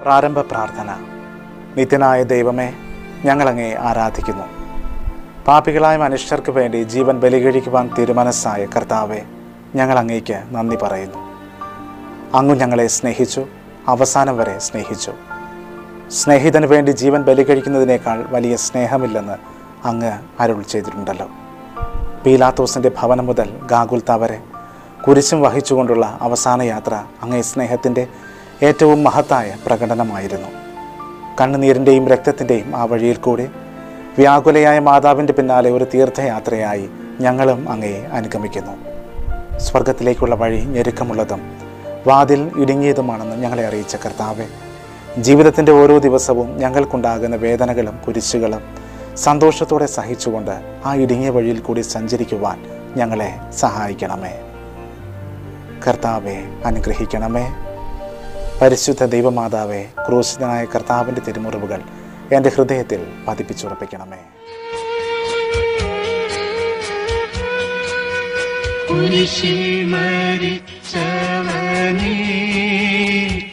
പ്രാരംഭ പ്രാർത്ഥന. നിത്യനായ ദൈവമേ, ഞങ്ങളങ്ങേ ആരാധിക്കുന്നു. പാപികളായ മനുഷ്യർക്ക് വേണ്ടി ജീവൻ ബലികഴിക്കുവാൻ തീരുമാനസായ കർത്താവെ, ഞങ്ങൾ അങ്ങേക്ക് നന്ദി പറയുന്നു. അങ്ങ് ഞങ്ങളെ സ്നേഹിച്ചു, അവസാനം വരെ സ്നേഹിച്ചു. സ്നേഹിതന് വേണ്ടി ജീവൻ ബലികഴിക്കുന്നതിനേക്കാൾ വലിയ സ്നേഹമില്ലെന്ന് അങ്ങ് അരുൾ ചെയ്തിട്ടുണ്ടല്ലോ. പീലാത്തോസിൻ്റെ ഭവനം മുതൽ ഗാഗുൽത്ത വരെ കുരിശും വഹിച്ചുകൊണ്ടുള്ള അവസാന യാത്ര അങ്ങേ സ്നേഹത്തിൻ്റെ ഏറ്റവും മഹത്തായ പ്രകടനമായിരുന്നു. കണ്ണുനീരിൻ്റെയും രക്തത്തിൻ്റെയും ആ വഴിയിൽ കൂടി വ്യാകുലയായ മാതാവിൻ്റെ പിന്നാലെ ഒരു തീർത്ഥയാത്രയായി ഞങ്ങളും അങ്ങയെ അനുഗമിക്കുന്നു. സ്വർഗത്തിലേക്കുള്ള വഴി ഞെരുക്കമുള്ളതും വാതിൽ ഇടുങ്ങിയതുമാണെന്ന് ഞങ്ങളെ അറിയിച്ച കർത്താവെ, ജീവിതത്തിൻ്റെ ഓരോ ദിവസവും ഞങ്ങൾക്കുണ്ടാകുന്ന വേദനകളും കുരിശുകളും സന്തോഷത്തോടെ സഹിച്ചുകൊണ്ട് ആ ഇടുങ്ങിയ വഴിയിൽ കൂടി സഞ്ചരിക്കുവാൻ ഞങ്ങളെ സഹായിക്കണമേ. കർത്താവെ, അനുഗ്രഹിക്കണമേ. പരിശുദ്ധ ദൈവമാതാവെ, ക്രൂശിതനായ കർത്താവിൻ്റെ തിരുമുറിവുകൾ എൻ്റെ ഹൃദയത്തിൽ പതിപ്പിച്ചുറപ്പിക്കണമേ. കുരിശിൽ മരിച്ചവനേ,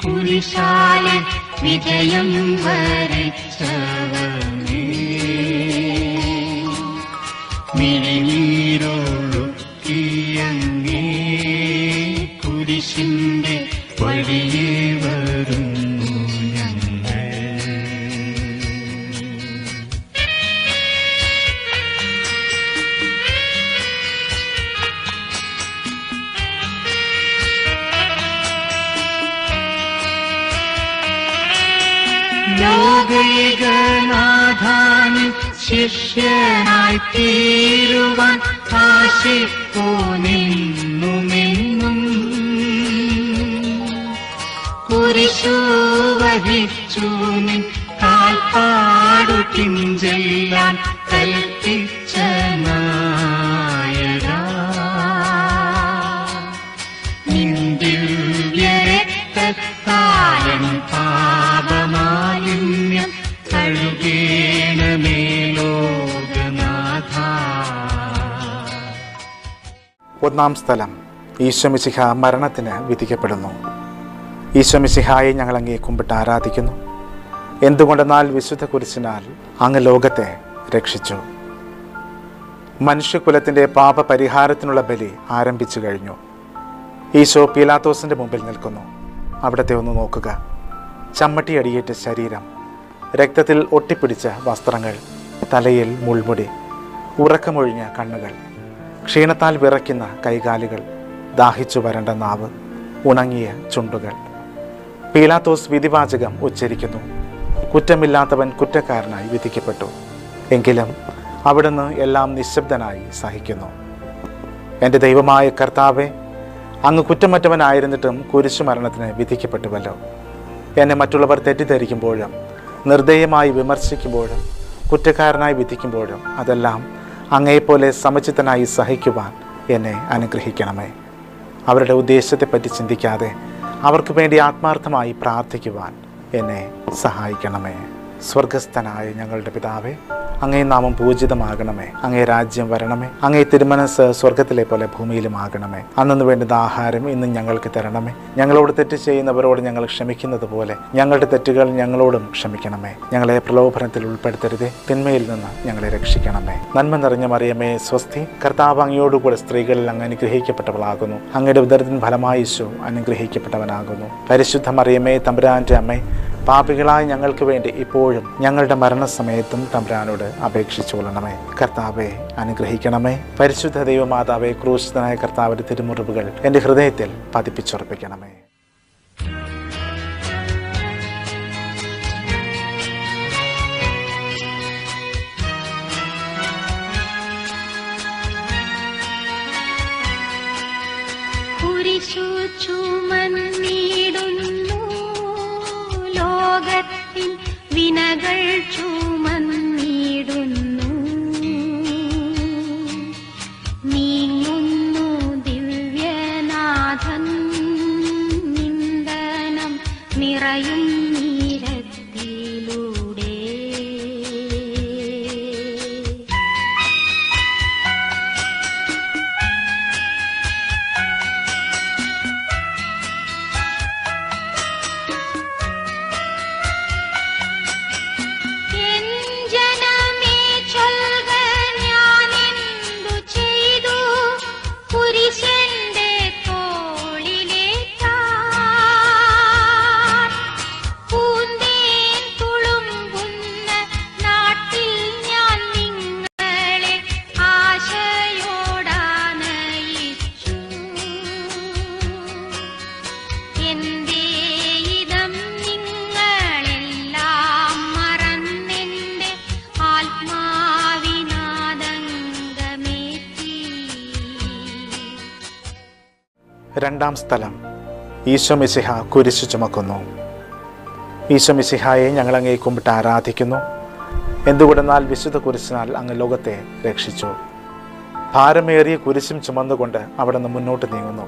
കുരിശാലെ വിജയം വരിച്ചവനേ, മിഴിനീരൊഴുക്കിയങ്ങേ കുരിശിൻ്റെ വഴിയേ വരുന്നു ഞങ്ങൾ. ലോകൈകനാഥാനിൻ ശിഷ്യനായി തീരുവാൻ ആശിപ്പോ നിന്നുമെന്നും, കുരിശു വഹിച്ചു നിൻ കാൽപ്പാടു പിഞ്ചെല്ലാൻ കൽപ്പിച്ച നായക, നിൻ ദിവ്യരക്തത്താലൻ പാപമാലിന്യം കഴുകേണമേ ലോകനാഥ. ഒന്നാം സ്ഥലം, ഈശോമിശിഹ മരണത്തിന് വിധിക്കപ്പെടുന്നു. ഈശോമിശിഹായെ ഞങ്ങളങ്ങേ കുമ്പിട്ട് ആരാധിക്കുന്നു. എന്തുകൊണ്ടെന്നാൽ വിശുദ്ധ കുരിശിനാൽ അങ്ങ് ലോകത്തെ രക്ഷിച്ചു. മനുഷ്യകുലത്തിൻ്റെ പാപപരിഹാരത്തിനുള്ള ബലി ആരംഭിച്ചു കഴിഞ്ഞു. ഈശോ പീലാത്തോസിൻ്റെ മുമ്പിൽ നിൽക്കുന്നു. അവിടത്തെ ഒന്ന് നോക്കുക. ചമ്മട്ടിയടിയേറ്റ ശരീരം, രക്തത്തിൽ ഒട്ടിപ്പിടിച്ച വസ്ത്രങ്ങൾ, തലയിൽ മുൾമുടി, ഉറക്കമൊഴിഞ്ഞ കണ്ണുകൾ, ക്ഷീണത്താൽ വിറയ്ക്കുന്ന കൈകാലുകൾ, ദാഹിച്ചു വരണ്ട നാവ്, ഉണങ്ങിയ ചുണ്ടുകൾ. പീലാത്തോസ് വിധിവാചകം ഉച്ചരിക്കുന്നു. കുറ്റമില്ലാത്തവൻ കുറ്റക്കാരനായി വിധിക്കപ്പെട്ടു. എങ്കിലും അവിടുന്ന് എല്ലാം നിശബ്ദനായി സഹിക്കുന്നു. എൻ്റെ ദൈവമായ കർത്താവെ, അങ്ങ് കുറ്റമറ്റവനായിരുന്നിട്ടും കുരിശുമരണത്തിന് വിധിക്കപ്പെട്ടുവല്ലോ. എന്നെ മറ്റുള്ളവർ തെറ്റിദ്ധരിക്കുമ്പോഴും നിർദ്ദയമായി വിമർശിക്കുമ്പോഴും കുറ്റക്കാരനായി വിധിക്കുമ്പോഴും അതെല്ലാം അങ്ങയെപ്പോലെ സമചിത്തനായി സഹിക്കുവാൻ എന്നെ അനുഗ്രഹിക്കണമേ. അവരുടെ ഉദ്ദേശത്തെപ്പറ്റി ചിന്തിക്കാതെ അവർക്ക് വേണ്ടി ആത്മാർത്ഥമായി പ്രാർത്ഥിക്കുവാൻ എന്നെ സഹായിക്കണമേ. സ്വർഗസ്ഥനായ ഞങ്ങളുടെ പിതാവേ, അങ്ങേ നാമം പൂജിതമാകണമേ. അങ്ങേ രാജ്യം വരണമേ. അങ്ങേ തിരുമനസ് സ്വർഗത്തിലെ പോലെ ഭൂമിയിലുമാകണമേ. അന്നു വേണ്ടുന്ന ആഹാരം ഇന്നും ഞങ്ങൾക്ക് തരണമേ. ഞങ്ങളോട് തെറ്റ് ചെയ്യുന്നവരോട് ഞങ്ങൾ ക്ഷമിക്കുന്നത് പോലെ ഞങ്ങളുടെ തെറ്റുകൾ ഞങ്ങളോടും ക്ഷമിക്കണമേ. ഞങ്ങളെ പ്രലോഭനത്തിൽ ഉൾപ്പെടുത്തരുതേ, തിന്മയിൽ നിന്ന് ഞങ്ങളെ രക്ഷിക്കണമേ. നന്മ നിറഞ്ഞ മറിയമേ, സ്വസ്തി. കർത്താവ് അങ്ങയോടുകൂടെ സ്ത്രീകളിൽ അങ്ങ് അനുഗ്രഹിക്കപ്പെട്ടവളാകുന്നു. അങ്ങയുടെ ഉദരത്തിൻ ഫലമായി ഈശോ അനുഗ്രഹിക്കപ്പെട്ടവനാകുന്നു. പരിശുദ്ധ മറിയമേ, തമ്പുരാന്റെ അമ്മേ, പാപികളായ ഞങ്ങൾക്ക് വേണ്ടി ഇപ്പോഴും ഞങ്ങളുടെ മരണസമയത്തും തമ്പുരാനോട് അപേക്ഷിച്ചു കൊള്ളണമേ. കർത്താവെ, അനുഗ്രഹിക്കണമേ. പരിശുദ്ധ ദൈവമാതാവേ, ക്രൂശിതനായ കർത്താവിന്റെ തിരുമുറിവുകൾ എൻ്റെ ഹൃദയത്തിൽ പതിപ്പിച്ചുറപ്പിക്കണമേ. കുരിശു ചുമന്നിടുന്നു ലോകത്തിൻ വിനകൾ ചുമന്നിടുന്നു, നീങ്ങുന്നു ദിവ്യനാഥൻ നിന്ദനം നിറയും നീരത്തിലൂടെ. രണ്ടാം സ്ഥലം, ഈശോ മിശിഹ കുരിശു ചുമക്കുന്നു. ഈശോ മിശിഹായെ ഞങ്ങൾ അങ്ങേ കുമ്പിട്ട് ആരാധിക്കുന്നു. എന്തുകൊണ്ടെന്നാൽ വിശുദ്ധ കുരിശിനാൽ അങ്ങ് ലോകത്തെ രക്ഷിച്ചു. ഭാരമേറിയ കുരിശും ചുമന്നുകൊണ്ട് അവിടെ നിന്ന് മുന്നോട്ട് നീങ്ങുന്നു.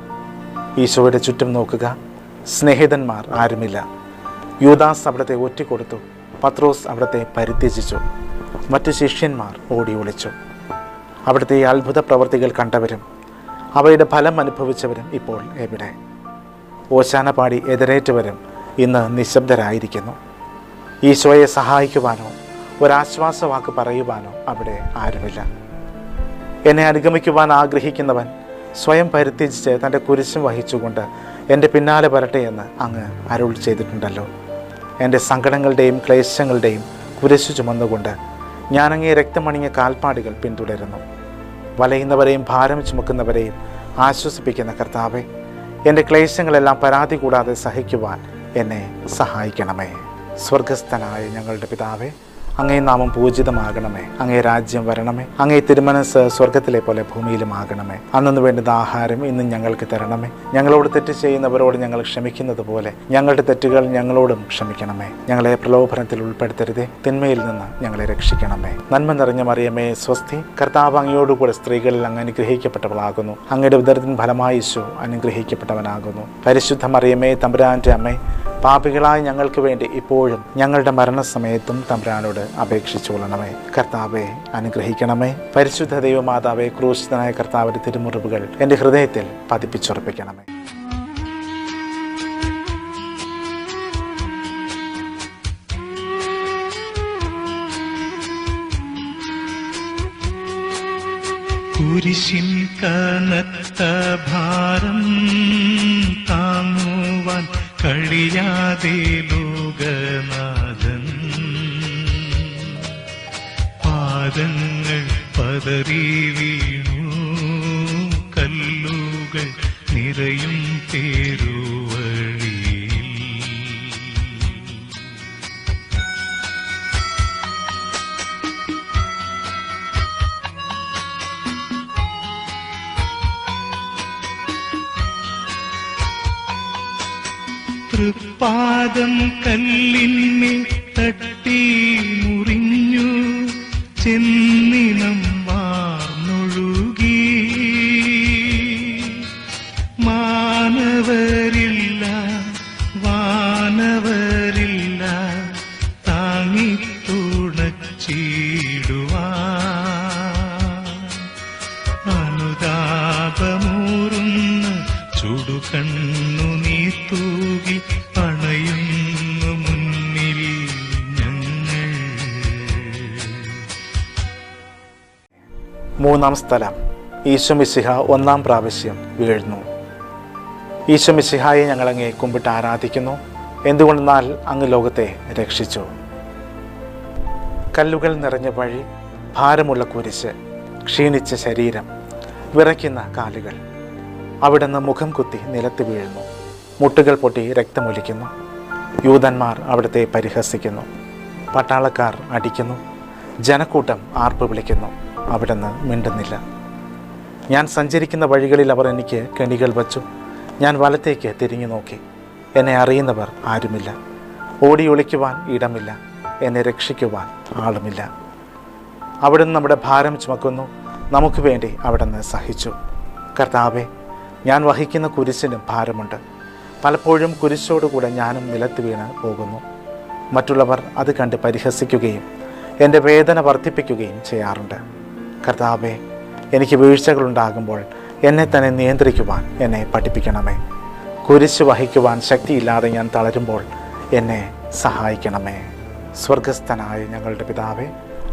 ഈശോയുടെ ചുറ്റും നോക്കുക, സ്നേഹിതന്മാർ ആരുമില്ല. യൂദാസ് അവിടത്തെ ഒറ്റിക്കൊടുത്തു. പത്രോസ് അവിടത്തെ പരിത്യജിച്ചു. മറ്റു ശിഷ്യന്മാർ ഓടി ഒളിച്ചു. അവിടുത്തെ ഈ അത്ഭുത പ്രവൃത്തികൾ കണ്ടവരും അവയുടെ ഫലം അനുഭവിച്ചവരും ഇപ്പോൾ എവിടെ? ഓശാന പാടി എതിരേറ്റവരും ഇന്ന് നിശബ്ദരായിരിക്കുന്നു. ഈശോയെ സഹായിക്കുവാനോ ഒരാശ്വാസവാക്ക് പറയുവാനോ അവിടെ ആരുമില്ല. എന്നെ അനുഗമിക്കുവാൻ ആഗ്രഹിക്കുന്നവൻ സ്വയം പരിത്യജിച്ച് തൻ്റെ കുരിശും വഹിച്ചുകൊണ്ട് എൻ്റെ പിന്നാലെ വരട്ടെ എന്ന് അങ്ങ് അരുൾ ചെയ്തിട്ടുണ്ടല്ലോ. എൻ്റെ സങ്കടങ്ങളുടെയും ക്ലേശങ്ങളുടെയും കുരിശു ചുമന്നുകൊണ്ട് ഞാനങ്ങേ രക്തമണിഞ്ഞ കാൽപ്പാടുകൾ പിന്തുടരുന്നു. വലയുന്നവരെയും ഭാരം ചുമക്കുന്നവരെയും ആശ്വസിപ്പിക്കുന്ന കർത്താവെ, എൻ്റെ ക്ലേശങ്ങളെല്ലാം പരാതി കൂടാതെ സഹിക്കുവാൻ എന്നെ സഹായിക്കണമേ. സ്വർഗസ്ഥനായ ഞങ്ങളുടെ പിതാവേ, അങ്ങേ നാമം പൂജിതമാകണമേ. അങ്ങേ രാജ്യം വരണമേ. അങ്ങേ തിരുമനസ് സ്വർഗത്തിലെ പോലെ ഭൂമിയിലുമാകണമേ. അന്നു വേണ്ടുന്ന ആഹാരം ഇന്നും ഞങ്ങൾക്ക് തരണമേ. ഞങ്ങളോട് തെറ്റ് ചെയ്യുന്നവരോട് ഞങ്ങൾ ക്ഷമിക്കുന്നത് പോലെ ഞങ്ങളുടെ തെറ്റുകൾ ഞങ്ങളോടും ക്ഷമിക്കണമേ. ഞങ്ങളെ പ്രലോഭനത്തിൽ ഉൾപ്പെടുത്തരുതേ, തിന്മയിൽ നിന്ന് ഞങ്ങളെ രക്ഷിക്കണമേ. നന്മ നിറഞ്ഞ മറിയമേ സ്വസ്തി, കർത്താവ് അങ്ങയോടുകൂടെ സ്ത്രീകളിൽ അങ്ങ് അനുഗ്രഹിക്കപ്പെട്ടവളാകുന്നു. അങ്ങയുടെ ഉദരത്തിൻ ഫലമായി യേശു അനുഗ്രഹിക്കപ്പെട്ടവനാകുന്നു. പരിശുദ്ധ മറിയമേ തമ്പുരാന്റെ അമ്മേ, പാപികളായ ഞങ്ങൾക്ക് വേണ്ടി ഇപ്പോഴും ഞങ്ങളുടെ മരണസമയത്തും തമ്പുരാനോട് അപേക്ഷിച്ചുകൊള്ളണമേ. കർത്താവെ അനുഗ്രഹിക്കണമേ. പരിശുദ്ധ ദൈവമാതാവേ, ക്രൂശിതനായ കർത്താവിന്റെ തിരുമുറിവുകൾ എൻ്റെ ഹൃദയത്തിൽ പതിപ്പിച്ചുറപ്പിക്കണമേ. കുരിശിൻ കനത്ത ഭാരം താങ്ങുവാൻ കഴിയാതെ ലോകനാഥൻ പാദങ്ങൾ പതറി വീണു. കല്ലുകൾ നിറയും തേരുവഴി. തൃപ്പാദം കല്ലിന്മേൽ തട്ടി മുറിഞ്ഞു. ചെന്നിനം വാർന്നൊഴുകി. മാനവരില്ല വാനവരില്ല താങ്ങി തുണച്ചിടുവാൻ. അനുതാപമൂറുന്ന ചുടുകണ്ണു നീ തൂകി അണയുന്നു മുന്നിൽ ഞങ്ങൾ. മൂന്നാം സ്ഥലം, ഈശോ മിശിഹ ഒന്നാം പ്രാവശ്യം വീഴുന്നു. ഈശോ മിശിഹായെ ഞങ്ങൾ അങ്ങേ കുമ്പിട്ട് ആരാധിക്കുന്നു. എന്തുകൊണ്ടെന്നാൽ അങ്ങ് ലോകത്തെ രക്ഷിച്ചു. കല്ലുകൾ നിറഞ്ഞ വഴി, ഭാരമുള്ള കുരിശ്, ക്ഷീണിച്ച ശരീരം, വിറയ്ക്കുന്ന കാലുകൾ. അവിടുന്ന് മുഖം കുത്തി നിലത്ത് വീഴുന്നു. മുട്ടുകൾ പൊട്ടി രക്തമൊലിക്കുന്നു. യൂതന്മാർ അവിടുത്തെ പരിഹസിക്കുന്നു. പട്ടാളക്കാർ അടിക്കുന്നു. ജനക്കൂട്ടം ആർപ്പ് വിളിക്കുന്നു. അവിടുന്ന് മിണ്ടുന്നില്ല. ഞാൻ സഞ്ചരിക്കുന്ന വഴികളിൽ അവർ എനിക്ക് കെണികൾ വച്ചു. ഞാൻ വലത്തേക്ക് തിരിഞ്ഞു നോക്കി. എന്നെ അറിയുന്നവർ ആരുമില്ല. ഓടി ഒളിക്കുവാൻ ഇടമില്ല. എന്നെ രക്ഷിക്കുവാൻ ആളുമില്ല. അവിടുന്ന് നമ്മുടെ ഭാരം ചുമക്കുന്നു. നമുക്ക് വേണ്ടി അവിടുന്ന് സഹിച്ചു. കർത്താവെ, ഞാൻ വഹിക്കുന്ന കുരിശിനും ഭാരമുണ്ട്. പലപ്പോഴും കുരിശോടുകൂടെ ഞാനും നിലത്ത് വീണ് പോകുന്നു. മറ്റുള്ളവർ അത് കണ്ട് പരിഹസിക്കുകയും എൻ്റെ വേദന വർദ്ധിപ്പിക്കുകയും ചെയ്യാറുണ്ട്. കർത്താവെ, എനിക്ക് വീഴ്ചകളുണ്ടാകുമ്പോൾ എന്നെ തന്നെ നിയന്ത്രിക്കുവാൻ എന്നെ പഠിപ്പിക്കണമേ. കുരിശ് വഹിക്കുവാൻ ശക്തിയില്ലാതെ ഞാൻ തളരുമ്പോൾ എന്നെ സഹായിക്കണമേ. സ്വർഗസ്ഥനായ ഞങ്ങളുടെ പിതാവേ,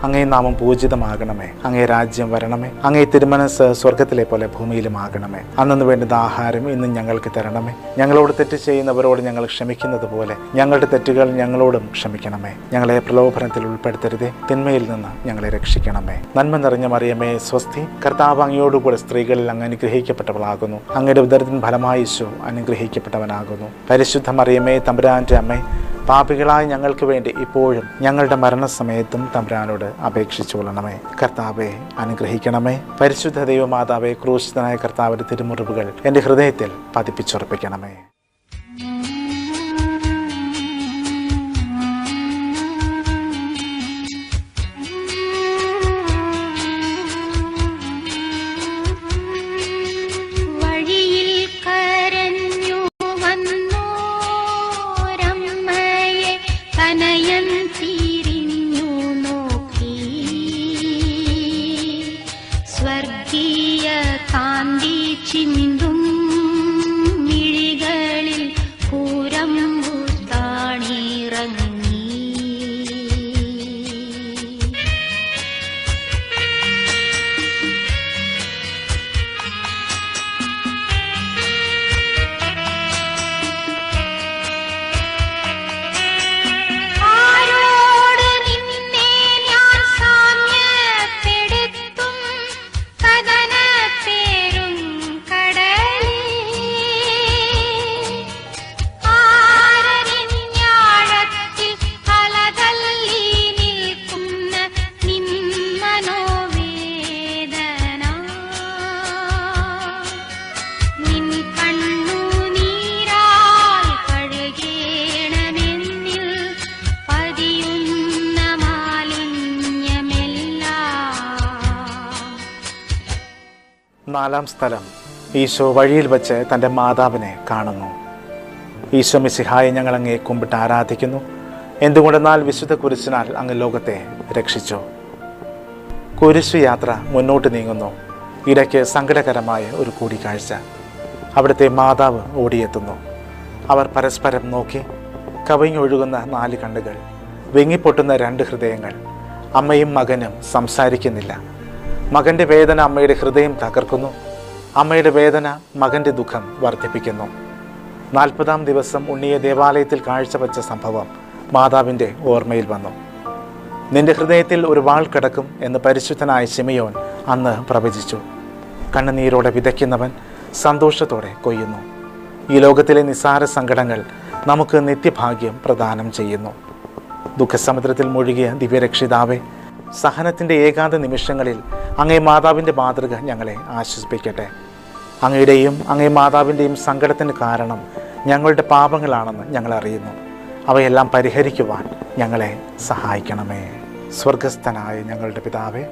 അങ്ങേ നാമം പൂജിതമാകണമേ. അങ്ങേ രാജ്യം വരണമേ. അങ്ങേ തിരുമനസ് സ്വർഗത്തിലെ പോലെ ഭൂമിയിലുമാകണമേ. അന്നു വേണ്ടുന്ന ആഹാരം ഇന്നും ഞങ്ങൾക്ക് തരണമേ. ഞങ്ങളോട് തെറ്റ് ചെയ്യുന്നവരോട് ഞങ്ങൾ ക്ഷമിക്കുന്നത് പോലെ ഞങ്ങളുടെ തെറ്റുകൾ ഞങ്ങളോടും ക്ഷമിക്കണമേ. ഞങ്ങളെ പ്രലോഭനത്തിൽ ഉൾപ്പെടുത്തരുതേ, തിന്മയിൽ നിന്ന് ഞങ്ങളെ രക്ഷിക്കണമേ. നന്മ നിറഞ്ഞ മറിയമേ സ്വസ്തി, കർത്താവ് അങ്ങയോടുകൂടെ സ്ത്രീകളിൽ അങ്ങ് അനുഗ്രഹിക്കപ്പെട്ടവളാകുന്നു. അങ്ങയുടെ ഉദരത്തിൻ ഫലമായി യേശു അനുഗ്രഹിക്കപ്പെട്ടവനാകുന്നു. പരിശുദ്ധ മറിയമേ തമ്പുരാന്റെ അമ്മേ, പാപികളായ ഞങ്ങൾക്ക് വേണ്ടി ഇപ്പോഴും ഞങ്ങളുടെ മരണസമയത്തും തമ്പുരാനോട് അപേക്ഷിച്ചു കൊള്ളണമേ. കർത്താവെ അനുഗ്രഹിക്കണമേ. പരിശുദ്ധ ദൈവമാതാവേ, ക്രൂശിതനായ കർത്താവിന്റെ തിരുമുറിവുകൾ എൻ്റെ ഹൃദയത്തിൽ പതിപ്പിച്ചുറപ്പിക്കണമേ. സ്വർഗീയ കാന്തി ചിന്തും മിഴികളിൽ പൂരം താണിറങ്ങി. നാലാം സ്ഥലം, ഈശോ വഴിയിൽ വച്ച് തൻ്റെ മാതാവിനെ കാണുന്നു. ഈശോ മിശിഹായെ ഞങ്ങൾ അങ്ങേ കുമ്പിട്ട് ആരാധിക്കുന്നു. എന്തുകൊണ്ടെന്നാൽ വിശുദ്ധ കുരിശിനാൽ അങ്ങ് ലോകത്തെ രക്ഷിച്ചു. കുരിശു യാത്ര മുന്നോട്ട് നീങ്ങുന്നു. ഇടയ്ക്ക് സങ്കടകരമായ ഒരു കൂടിക്കാഴ്ച. അവിടുത്തെ മാതാവ് ഓടിയെത്തുന്നു. അവർ പരസ്പരം നോക്കി. കവിഞ്ഞൊഴുകുന്ന 4 കണ്ണുകൾ, വിങ്ങിപ്പൊട്ടുന്ന 2 ഹൃദയങ്ങൾ. അമ്മയും മകനും സംസാരിക്കുന്നില്ല. മകൻ്റെ വേദന അമ്മയുടെ ഹൃദയം തകർക്കുന്നു. അമ്മയുടെ വേദന മകൻ്റെ ദുഃഖം വർദ്ധിപ്പിക്കുന്നു. 40-ാം ദിവസം ഉണ്ണിയെ ദേവാലയത്തിൽ കാഴ്ചവെച്ച സംഭവം മാതാവിൻ്റെ ഓർമ്മയിൽ വന്നു. നിന്റെ ഹൃദയത്തിൽ ഒരു വാൾ കിടക്കും എന്ന് പരിശുദ്ധനായ ശിമയോൻ അന്ന് പ്രവചിച്ചു. കണ്ണുനീരോടെ വിതയ്ക്കുന്നവൻ സന്തോഷത്തോടെ കൊയ്യുന്നു. ഈ ലോകത്തിലെ നിസ്സാര സങ്കടങ്ങൾ നമുക്ക് നിത്യഭാഗ്യം പ്രദാനം ചെയ്യുന്നു. ദുഃഖസമുദ്രത്തിൽ മുഴുകിയ ദിവ്യരക്ഷിതാവേ, സഹനത്തിൻ്റെ ഏകാന്ത നിമിഷങ്ങളിൽ അങ്ങേ മാതാവിൻ്റെ മാതൃക ഞങ്ങളെ ആശ്വസിപ്പിക്കട്ടെ. അങ്ങയുടെയും അങ്ങേ മാതാവിൻ്റെയും സങ്കടത്തിന് കാരണം ഞങ്ങളുടെ പാപങ്ങളാണെന്ന് ഞങ്ങൾ അറിയുന്നു. അവയെല്ലാം പരിഹരിക്കുവാൻ ഞങ്ങളെ സഹായിക്കണമേ. സ്വർഗസ്ഥനായ ഞങ്ങളുടെ പിതാവേ,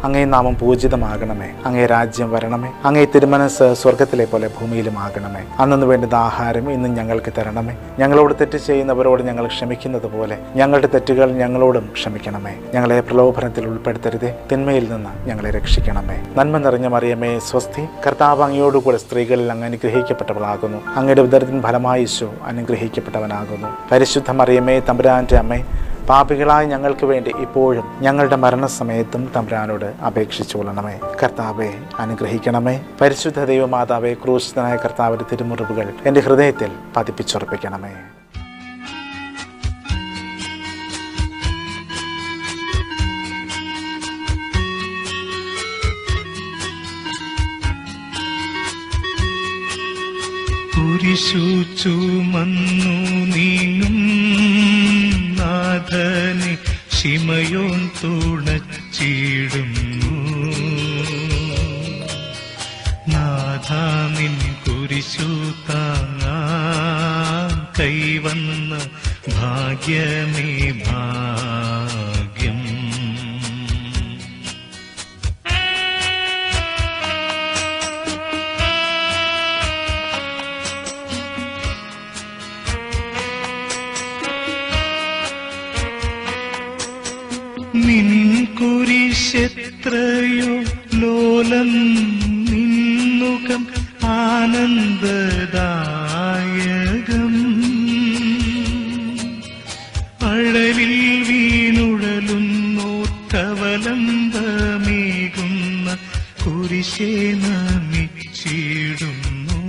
അങ്ങേ നാമം പൂജിതമാകണമേ. അങ്ങേ രാജ്യം വരണമേ. അങ്ങേ തിരുമനസ് സ്വർഗത്തിലെ പോലെ ഭൂമിയിലുമാകണമേ. അന്നു വേണ്ടുന്ന ആഹാരം ഇന്നും ഞങ്ങൾക്ക് തരണമേ. ഞങ്ങളോട് തെറ്റ് ചെയ്യുന്നവരോട് ഞങ്ങൾ ക്ഷമിക്കുന്നത് പോലെ ഞങ്ങളുടെ തെറ്റുകൾ ഞങ്ങളോടും ക്ഷമിക്കണമേ. ഞങ്ങളെ പ്രലോഭനത്തിൽ ഉൾപ്പെടുത്തരുതേ, തിന്മയിൽ നിന്ന് ഞങ്ങളെ രക്ഷിക്കണമേ. നന്മ നിറഞ്ഞ മറിയമേ, സ്വസ്തി. കർത്താവ് അങ്ങയോടുകൂടെ സ്ത്രീകളിൽ അങ്ങ് അനുഗ്രഹിക്കപ്പെട്ടവളാകുന്നു. അങ്ങയുടെ ഉദരത്തിൻ ഫലമായി ഈശോ അനുഗ്രഹിക്കപ്പെട്ടവനാകുന്നു. പരിശുദ്ധ മറിയമേ, തമ്പുരാന്റെ അമ്മേ, പാപികളായ ഞങ്ങൾക്ക് വേണ്ടി ഇപ്പോഴും ഞങ്ങളുടെ മരണസമയത്തും തമ്പുരാനോട് അപേക്ഷിച്ചു കൊള്ളണമേ. കർത്താവെ അനുഗ്രഹിക്കണമേ. പരിശുദ്ധ ദൈവമാതാവേ, ക്രൂശിതനായ കർത്താവിന്റെ തിരുമുറിവുകൾ എൻ്റെ ഹൃദയത്തിൽ പതിപ്പിച്ചുറപ്പിക്കണമേ. കുരിശു ചുമന്നു നീങ്ങും നാഥനെ ശിമയോൻ തുണച്ചിടുന്നു. നാഥാ നിൻ കുരിശു താങ്ങാൻ കൈവന്ന ഭാഗ്യമേ ഭാഗ്യം. നിൻ കുരിശെത്രയോ ലോലം, നിന്നുകം ആനന്ദദായകം. അഴലിൽ വീണുഴലുന്നോർക്കവലംബമേകുന്ന കുരിശേ നമിച്ചിടുന്നു.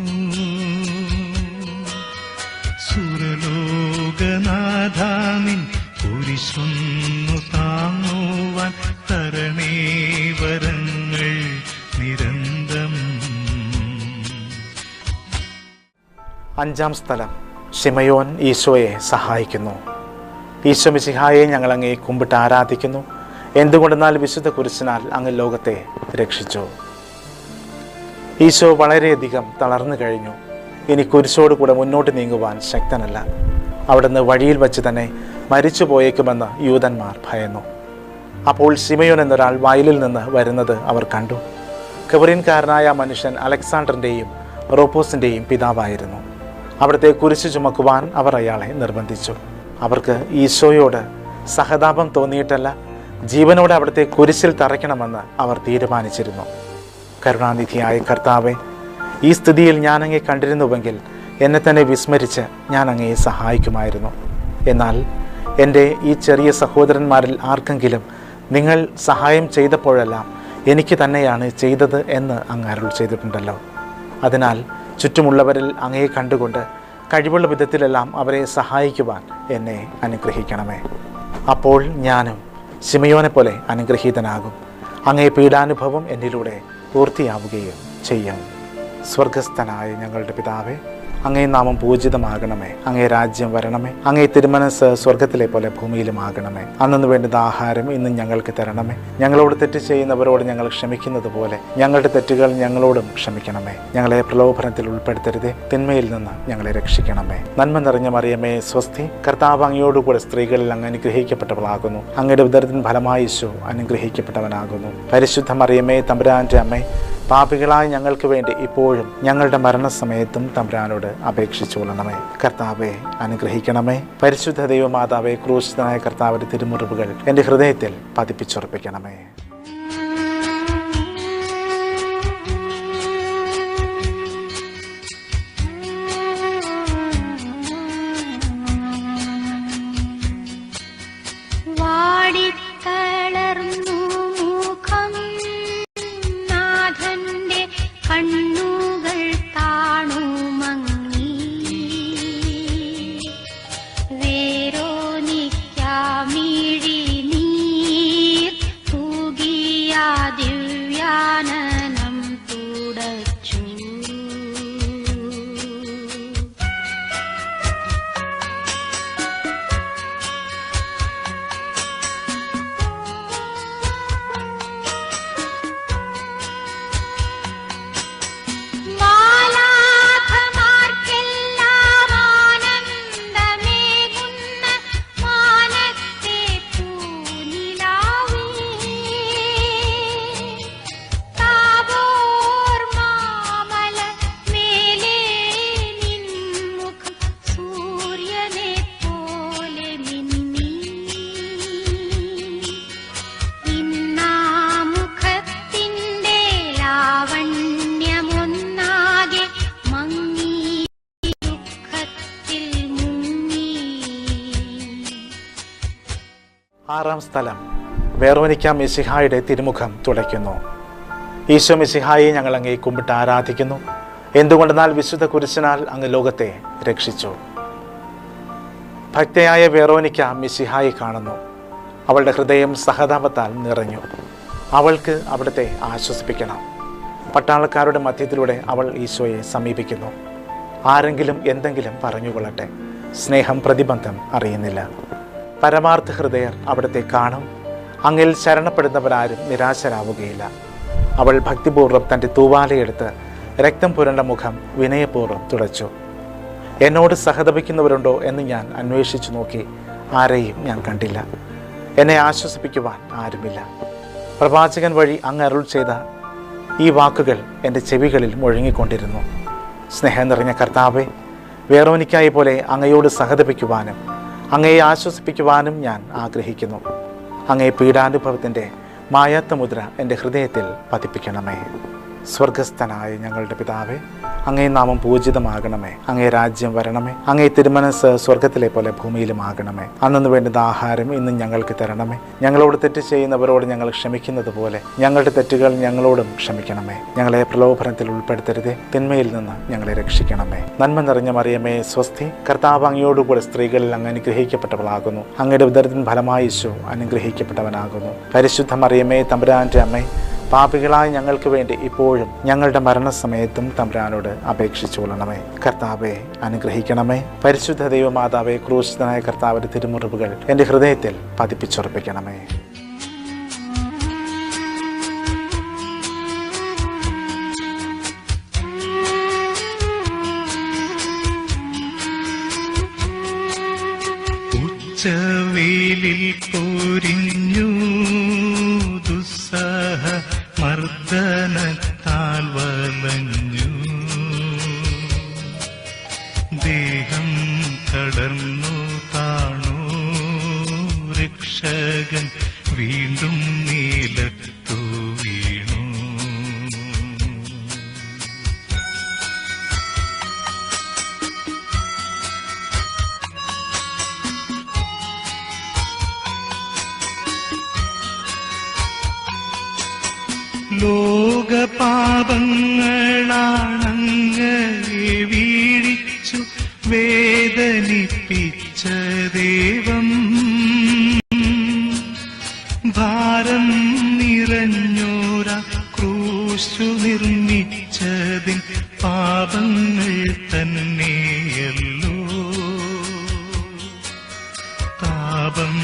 സുരലോകനാഥാനിൻ കുരിശൊന്നു താങ്ങുവാൻ തരണേ വരങ്ങൾ നിരന്തം. 5-ാം സ്ഥലം, ശിമയോൻ ഈശോയെ സഹായിക്കുന്നു. ഈശോ മിശിഹായെ ഞങ്ങൾ അങ്ങേ കുമ്പിട്ട് ആരാധിക്കുന്നു. എന്തുകൊണ്ടെന്നാൽ വിശുദ്ധ കുരിശിനാൽ അങ്ങ് ലോകത്തെ രക്ഷിച്ചു. ഈശോ വളരെയധികം തളർന്നു കഴിഞ്ഞു. ഇനി കുരിശോട് കൂടെ മുന്നോട്ട് നീങ്ങുവാൻ ശക്തനല്ല. അവിടുന്ന് വഴിയിൽ വച്ച് തന്നെ മരിച്ചു പോയേക്കുമെന്ന് യൂതന്മാർ ഭയന്നു. അപ്പോൾ ശിമയോൻ എന്നൊരാൾ വയലിൽ നിന്ന് വരുന്നത് അവർ കണ്ടു. കബറിൻകാരനായ മനുഷ്യൻ അലക്സാണ്ടറിൻ്റെയും റോപ്പോസിൻ്റെയും പിതാവായിരുന്നു. അവിടുത്തെ കുരിശ് ചുമക്കുവാൻ അവർ അയാളെ നിർബന്ധിച്ചു. അവർക്ക് ഈശോയോട് സഹതാപം തോന്നിയിട്ടല്ല, ജീവനോടെ അവിടുത്തെ കുരിശിൽ തറയ്ക്കണമെന്ന് അവർ തീരുമാനിച്ചിരുന്നു. കരുണാനിധിയായ കർത്താവെ, ഈ സ്ഥിതിയിൽ ഞാൻ അങ്ങയെ കണ്ടിരുന്നുവെങ്കിൽ എന്നെ തന്നെ വിസ്മരിച്ച് ഞാൻ അങ്ങയെ സഹായിക്കുമായിരുന്നു. എന്നാൽ എൻ്റെ ഈ ചെറിയ സഹോദരന്മാരിൽ ആർക്കെങ്കിലും നിങ്ങൾ സഹായം ചെയ്തപ്പോഴെല്ലാം എനിക്ക് തന്നെയാണ് ചെയ്തത് എന്ന് അങ്ങ് അരുൾ ചെയ്തിട്ടുണ്ടല്ലോ. അതിനാൽ ചുറ്റുമുള്ളവരിൽ അങ്ങയെ കണ്ടുകൊണ്ട് കഴിവുള്ള വിധത്തിലെല്ലാം അവരെ സഹായിക്കുവാൻ എന്നെ അനുഗ്രഹിക്കണമേ. അപ്പോൾ ഞാനും ശിമയോനെ പോലെ അനുഗ്രഹീതനാകും. അങ്ങേ പീഡാനുഭവം എന്നിലൂടെ പൂർത്തിയാവുകയും ചെയ്യും. സ്വർഗസ്ഥനായ ഞങ്ങളുടെ പിതാവേ, അങ്ങേ നാമം പൂജിതമാകണമേ. അങ്ങേ രാജ്യം വരണമേ. അങ്ങേ തിരുമനസ് സ്വർഗത്തിലെ പോലെ ഭൂമിയിലുമാകണമേ. അന്നു വേണ്ടുന്ന ആഹാരം ഇന്ന് ഞങ്ങൾക്ക് തരണമേ. ഞങ്ങളോട് തെറ്റ് ചെയ്യുന്നവരോട് ഞങ്ങൾ ക്ഷമിക്കുന്നത് പോലെ ഞങ്ങളുടെ തെറ്റുകൾ ഞങ്ങളോടും ക്ഷമിക്കണമേ. ഞങ്ങളെ പ്രലോഭനത്തിൽ ഉൾപ്പെടുത്തരുതേ, തിന്മയിൽ നിന്ന് ഞങ്ങളെ രക്ഷിക്കണമേ. നന്മ നിറഞ്ഞ മറിയമേ സ്വസ്തി, കർത്താവ് അങ്ങയോടുകൂടെ സ്ത്രീകളിൽ അങ്ങ് അനുഗ്രഹിക്കപ്പെട്ടവളാകുന്നു. അങ്ങയുടെ ഉദരത്തിൻ ഫലമായി യേശു അനുഗ്രഹിക്കപ്പെട്ടവനാകുന്നു. പരിശുദ്ധ മറിയമേ തമ്പുരാന്റെ അമ്മേ, പാപികളായ ഞങ്ങൾക്ക് വേണ്ടി ഇപ്പോഴും ഞങ്ങളുടെ മരണസമയത്തും തമ്പുരാനോട് അപേക്ഷിച്ചു കൊള്ളണമേ. കർത്താവെ അനുഗ്രഹിക്കണമേ. പരിശുദ്ധ ദൈവമാതാവേ, ക്രൂശിതനായ കർത്താവിന്റെ തിരുമുറിവുകൾ എൻ്റെ ഹൃദയത്തിൽ പതിപ്പിച്ചുറപ്പിക്കണമേ. കണ്ണുകൾ താണു മങ്ങി വേരോനിക്കാമിഴി നീർ തൂകിയ ദിവ്യാനനം തുടച്ചു. ആറാം സ്ഥലം, വെറോനിക്ക മിശിഹായുടെ തിരുമുഖം തുടയ്ക്കുന്നു. ഈശോ മിശിഹായെ ഞങ്ങൾ അങ്ങേ കുമ്പിട്ട് ആരാധിക്കുന്നു. എന്തുകൊണ്ടെന്നാൽ വിശുദ്ധ കുരിശിനാൽ അങ്ങ് ലോകത്തെ രക്ഷിച്ചു. ഭക്തയായ വെറോനിക്ക മിശിഹായെ കാണുന്നു. അവളുടെ ഹൃദയം സഹതാപത്താൽ നിറഞ്ഞു. അവൾക്ക് അവിടുത്തെ ആശ്വസിപ്പിക്കണം. പട്ടാളക്കാരുടെ മധ്യത്തിലൂടെ അവൾ ഈശോയെ സമീപിക്കുന്നു. ആരെങ്കിലും എന്തെങ്കിലും പറഞ്ഞുകൊള്ളട്ടെ, സ്നേഹം പ്രതിബന്ധം അറിയുന്നില്ല. പരമാർത്ഥ ഹൃദയർ അവിടുത്തെ കാണും. അങ്ങിൽ ശരണപ്പെടുന്നവരാരും നിരാശരാവുകയില്ല. അവൾ ഭക്തിപൂർവ്വം തൻ്റെ തൂവാലയെടുത്ത് രക്തം പുരണ്ട മുഖം വിനയപൂർവ്വം തുടച്ചു. എന്നോട് സഹതപിക്കുന്നവരുണ്ടോ എന്ന് ഞാൻ അന്വേഷിച്ചു നോക്കി. ആരെയും ഞാൻ കണ്ടില്ല. എന്നെ ആശ്വസിപ്പിക്കുവാൻ ആരുമില്ല. പ്രവാചകൻ വഴി അങ്ങ് അരുൾ ചെയ്ത ഈ വാക്കുകൾ എൻ്റെ ചെവികളിൽ മുഴങ്ങിക്കൊണ്ടിരുന്നു. സ്നേഹം നിറഞ്ഞ കർത്താവെ, വെറോനിക്കായെ പോലെ അങ്ങയോട് സഹതപിക്കുവാനും അങ്ങയെ ആശ്വസിപ്പിക്കുവാനും ഞാൻ ആഗ്രഹിക്കുന്നു. അങ്ങേ പീഡാനുഭവത്തിൻ്റെ മായാത്ത മുദ്ര എൻ്റെ ഹൃദയത്തിൽ പതിപ്പിക്കണമേ. സ്വർഗസ്ഥനായ ഞങ്ങളുടെ പിതാവേ, അങ്ങേ നാമം പൂജിതമാകണമേ. അങ്ങേ രാജ്യം വരണമേ. അങ്ങേ തിരുമനസ് സ്വർഗത്തിലെ പോലെ ഭൂമിയിലുമാകണമേ. അന്നു വേണ്ടുന്ന ആഹാരം ഇന്നും ഞങ്ങൾക്ക് തരണമേ. ഞങ്ങളോട് തെറ്റ് ചെയ്യുന്നവരോട് ഞങ്ങൾ ക്ഷമിക്കുന്നത് പോലെ ഞങ്ങളുടെ തെറ്റുകൾ ഞങ്ങളോടും ക്ഷമിക്കണമേ. ഞങ്ങളെ പ്രലോഭനത്തിൽ ഉൾപ്പെടുത്തരുതേ, തിന്മയിൽ നിന്ന് ഞങ്ങളെ രക്ഷിക്കണമേ. നന്മ നിറഞ്ഞ മറിയമേ സ്വസ്തി, കർത്താവ് അങ്ങയോടുകൂടെ സ്ത്രീകളിൽ അങ്ങ് അനുഗ്രഹിക്കപ്പെട്ടവളാകുന്നു. അങ്ങയുടെ ഉദരത്തിൻ ഫലമായി യേശു അനുഗ്രഹിക്കപ്പെട്ടവനാകുന്നു. പരിശുദ്ധ മറിയമേ തമ്പുരാന്റെ അമ്മേ, പാപികളായ ഞങ്ങൾക്ക് വേണ്ടി ഇപ്പോഴും ഞങ്ങളുടെ മരണസമയത്തും തമ്പുരാനോട് അപേക്ഷിച്ചുകൊള്ളണമേ. കർത്താവെ അനുഗ്രഹിക്കണമേ. പരിശുദ്ധ ദൈവമാതാവേ, ക്രൂശിതനായ കർത്താവിന്റെ തിരുമുറിവുകൾ എൻ്റെ ഹൃദയത്തിൽ പതിപ്പിച്ചുറപ്പിക്കണമേ. ഉച്ചവേലിൽ പൊരിഞ്ഞു ദുസ്സഹ മർദ്ദനത്താൽ വലഞ്ഞു, ദേഹം തളർന്നു താണു, രക്ഷകൻ വീണ്ടും നീലത്തു വീണു. ലോകപാപങ്ങളാണങ്ങയെ വീഴിച്ചു വേദനിപ്പിച്ച ദൈവം, ഭാരം നിറഞ്ഞോര ക്രൂശു നിർമ്മിച്ചതിൻ പാപങ്ങൾ തന്നെയല്ലോ. താപം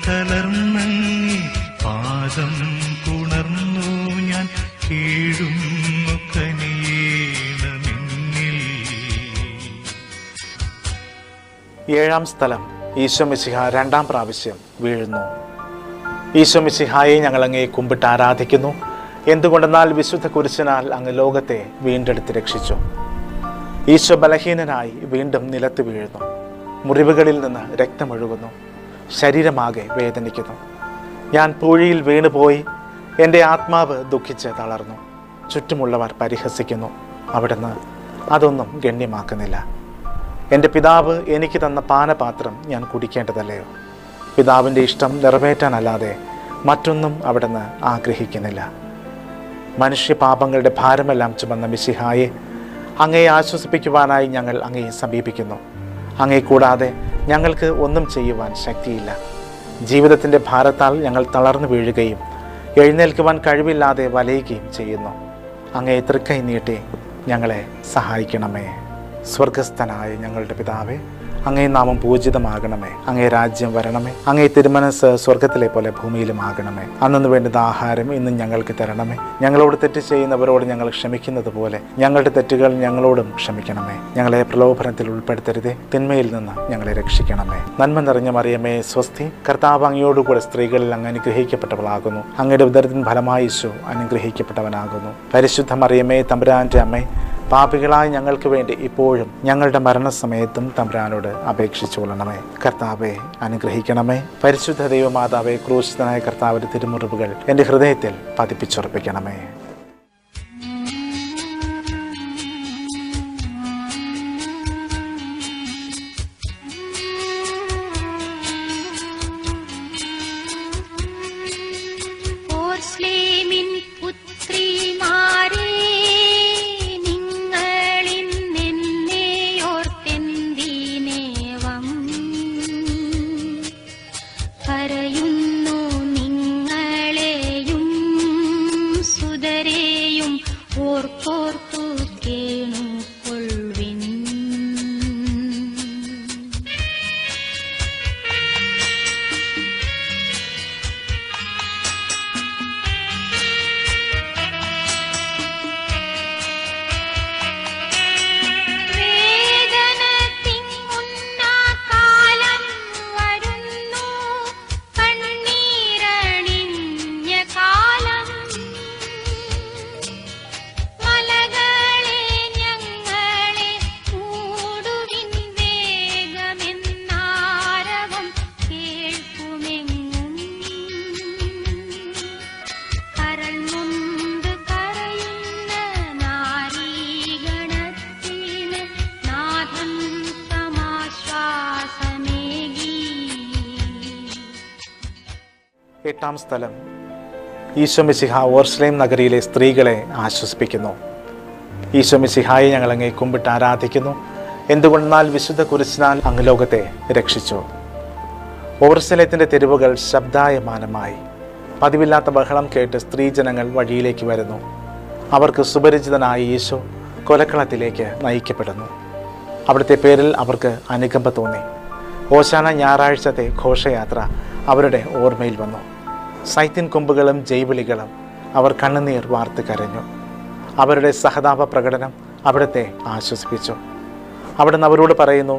കലർന്നങ്ങി പാദം പുണർന്നു ഞാൻ കീഴുന്നു കനിയേണമിന്നിൽ. ഏഴാം സ്ഥലം. ഈശോ മിശിഹ രണ്ടാം പ്രാവശ്യം വീഴുന്നു. ഈശോ മിശിഹായെ ഞങ്ങൾ അങ്ങേ കുമ്പിട്ട് ആരാധിക്കുന്നു. എന്തുകൊണ്ടെന്നാൽ വിശുദ്ധ കുരിശിനാൽ അങ്ങ് ലോകത്തെ വീണ്ടെടുത്ത് രക്ഷിച്ചു. ഈശോ ബലഹീനനായി വീണ്ടും നിലത്ത് വീഴുന്നു. മുറിവുകളിൽ നിന്ന് രക്തമൊഴുകുന്നു. ശരീരമാകെ വേദനിക്കുന്നു. ഞാൻ പൂഴിയിൽ വീണുപോയി. എൻ്റെ ആത്മാവ് ദുഃഖിച്ച് തളർന്നു. ചുറ്റുമുള്ളവർ പരിഹസിക്കുന്നു. അവിടുന്ന് അതൊന്നും ഗണ്യമാക്കുന്നില്ല. എൻ്റെ പിതാവ് എനിക്ക് തന്ന പാനപാത്രം ഞാൻ കുടിക്കേണ്ടതല്ലയോ? പിതാവിൻ്റെ ഇഷ്ടം നിറവേറ്റാനല്ലാതെ മറ്റൊന്നും അവിടുന്ന് ആഗ്രഹിക്കുന്നില്ല. മനുഷ്യപാപങ്ങളുടെ ഭാരമെല്ലാം ചുമന്ന മിശിഹായെ, അങ്ങയെ ആശ്വസിപ്പിക്കുവാനായി ഞങ്ങൾ അങ്ങയെ സമീപിക്കുന്നു. അങ്ങയെ കൂടാതെ ഞങ്ങൾക്ക് ഒന്നും ചെയ്യുവാൻ ശക്തിയില്ല. ജീവിതത്തിൻ്റെ ഭാരത്താൽ ഞങ്ങൾ തളർന്നു വീഴുകയും എഴുന്നേൽക്കുവാൻ കഴിവില്ലാതെ വലയുകയും ചെയ്യുന്നു. അങ്ങയെ തൃക്കൈ നീട്ടി ഞങ്ങളെ സഹായിക്കണമേ. സ്വർഗസ്ഥനായ ഞങ്ങളുടെ പിതാവേ, അങ്ങേ നാമം പൂജിതമാകണമേ. അങ്ങേ രാജ്യം വരണമേ. അങ്ങേ തിരുമനസ് സ്വർഗത്തിലെ പോലെ ഭൂമിയിലും ആകണമേ. അന്നു വേണ്ടുന്ന ആഹാരം ഇന്നും ഞങ്ങൾക്ക് തരണമേ. ഞങ്ങളോട് തെറ്റ് ചെയ്യുന്നവരോട് ഞങ്ങൾ ക്ഷമിക്കുന്നത് പോലെ ഞങ്ങളുടെ തെറ്റുകൾ ഞങ്ങളോടും ക്ഷമിക്കണമേ. ഞങ്ങളെ പ്രലോഭനത്തിൽ ഉൾപ്പെടുത്തരുതേ, തിന്മയിൽ നിന്ന് ഞങ്ങളെ രക്ഷിക്കണമേ. നന്മ നിറഞ്ഞ മറിയമേ സ്വസ്തി, കർത്താവ് അങ്ങയോടുകൂടെ സ്ത്രീകളിൽ അങ്ങ് അനുഗ്രഹിക്കപ്പെട്ടവളാകുന്നു. അങ്ങയുടെ ഉദരത്തിൻ ഫലമായി ഈശോ അനുഗ്രഹിക്കപ്പെട്ടവനാകുന്നു. പരിശുദ്ധ മറിയമേ, തമ്പുരാന്റെ അമ്മേ, പാപികളായ ഞങ്ങൾക്ക് വേണ്ടി ഇപ്പോഴും ഞങ്ങളുടെ മരണസമയത്തും തമ്പുരാനോട് അപേക്ഷിച്ചുകൊള്ളണമേ. കർത്താവെ അനുഗ്രഹിക്കണമേ. പരിശുദ്ധ ദൈവമാതാവേ, ക്രൂശിതനായ കർത്താവിന്റെ തിരുമുറിവുകൾ എൻ്റെ ഹൃദയത്തിൽ പതിപ്പിച്ചുറപ്പിക്കണമേ. ഓർസ്ലേമിൻ പുത്രിമാരേ, കരയുന്നു നിങ്ങളെയും സുതരെയും ഓർത്തോർത്തു കേണുകൊള്ളുവിൻ. എട്ടാം സ്ഥലം. ഈശോ മിശിഹ ഓർസ്ലേം നഗരിയിലെ സ്ത്രീകളെ ആശ്വസിപ്പിക്കുന്നു. ഈശോ മിശിഹായെ ഞങ്ങൾ അങ്ങേ കുമ്പിട്ട് ആരാധിക്കുന്നു. എന്തുകൊണ്ടെന്നാൽ വിശുദ്ധ കുരിശിനാൽ അങ്ങ് ലോകത്തെ രക്ഷിച്ചു. ഓർസ്ലേത്തിൻ്റെ തെരുവുകൾ ശബ്ദായമാനമായി. പതിവില്ലാത്ത ബഹളം കേട്ട് സ്ത്രീജനങ്ങൾ വഴിയിലേക്ക് വരുന്നു. അവർക്ക് സുപരിചിതനായ ഈശോ കൊലക്കളത്തിലേക്ക് നയിക്കപ്പെടുന്നു. അവിടുത്തെ പേരിൽ അവർക്ക് അനുകമ്പ തോന്നി. ഓശാന ഞായറാഴ്ചത്തെ ഘോഷയാത്ര അവരുടെ ഓർമ്മയിൽ വന്നു. സൈത്തിൻ കൊമ്പുകളും ജൈവിളികളും അവർ കണ്ണുനീർ വാർത്ത് കരഞ്ഞു. അവരുടെ സഹതാപ പ്രകടനം അവിടുത്തെ ആശ്വസിപ്പിച്ചു. അവിടുന്ന് അവരോട് പറയുന്നു,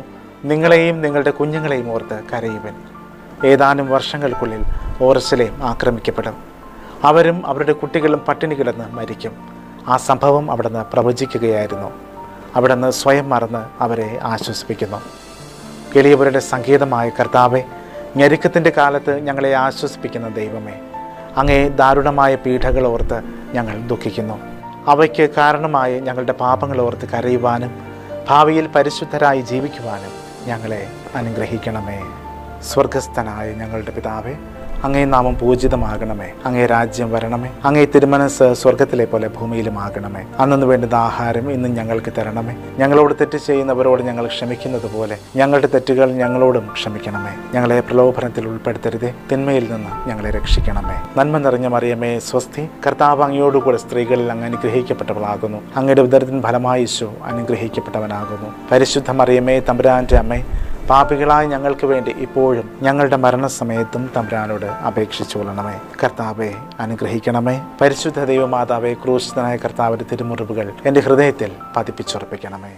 നിങ്ങളെയും നിങ്ങളുടെ കുഞ്ഞുങ്ങളെയും ഓർത്ത് കരയുവൻ. ഏതാനും വർഷങ്ങൾക്കുള്ളിൽ ഓർശലേം ആക്രമിക്കപ്പെടും. അവരും അവരുടെ കുട്ടികളും പട്ടിണി കിടന്ന് മരിക്കും. ആ സംഭവം അവിടുന്ന് പ്രവചിക്കുകയായിരുന്നു. അവിടുന്ന് സ്വയം മറന്ന് അവരെ ആശ്വസിപ്പിക്കുന്നു. എളിയവരുടെ സംഗീതമായ കർത്താവെ, ഞെരുക്കത്തിൻ്റെ കാലത്ത് ഞങ്ങളെ ആശ്വസിപ്പിക്കുന്ന ദൈവമേ, അങ്ങേ ദാരുണമായ പീഡകൾ ഓർത്ത് ഞങ്ങൾ ദുഃഖിക്കുന്നു. അവയ്ക്ക് കാരണമായ ഞങ്ങളുടെ പാപങ്ങൾ ഓർത്ത് കരയുവാനും ഭാവിയിൽ പരിശുദ്ധരായി ജീവിക്കുവാനും ഞങ്ങളെ അനുഗ്രഹിക്കണമേ. സ്വർഗസ്ഥനായ ഞങ്ങളുടെ പിതാവേ, അങ്ങേ നാമം പൂജിതമാകണമേ. അങ്ങേ രാജ്യം വരണമേ. അങ്ങേ തിരുമനസ് സ്വർഗത്തിലെ പോലെ ഭൂമിയിലുമാകണമേ. അന്നു വേണ്ടുന്ന ആഹാരം ഇന്നും ഞങ്ങൾക്ക് തരണമേ. ഞങ്ങളോട് തെറ്റ് ചെയ്യുന്നവരോട് ഞങ്ങൾ ക്ഷമിക്കുന്നത് പോലെ ഞങ്ങളുടെ തെറ്റുകൾ ഞങ്ങളോടും ക്ഷമിക്കണമേ. ഞങ്ങളെ പ്രലോഭനത്തിൽ ഉൾപ്പെടുത്തരുതേ, തിന്മയിൽ നിന്ന് ഞങ്ങളെ രക്ഷിക്കണമേ. നന്മ നിറഞ്ഞ മറിയമേ, സ്വസ്തി. കർത്താവ് അങ്ങയോടുകൂടെ സ്ത്രീകളിൽ അങ്ങ് അനുഗ്രഹിക്കപ്പെട്ടവളാകുന്നു. അങ്ങയുടെ ഉദരത്തിൻ ഫലമായി ഈശോ അനുഗ്രഹിക്കപ്പെട്ടവനാകുന്നു. പരിശുദ്ധ മറിയമേ, തമ്പുരാന്റെ അമ്മേ, പാപികളായ ഞങ്ങൾക്ക് വേണ്ടി ഇപ്പോഴും ഞങ്ങളുടെ മരണസമയത്തും തമ്പുരാനോട് അപേക്ഷിച്ചു കൊള്ളണമേ. കർത്താവെ അനുഗ്രഹിക്കണമേ. പരിശുദ്ധ ദൈവമാതാവേ, ക്രൂശിതനായ കർത്താവിന്റെ തിരുമുറിവുകൾ എൻ്റെ ഹൃദയത്തിൽ പതിപ്പിച്ചുറപ്പിക്കണമേ.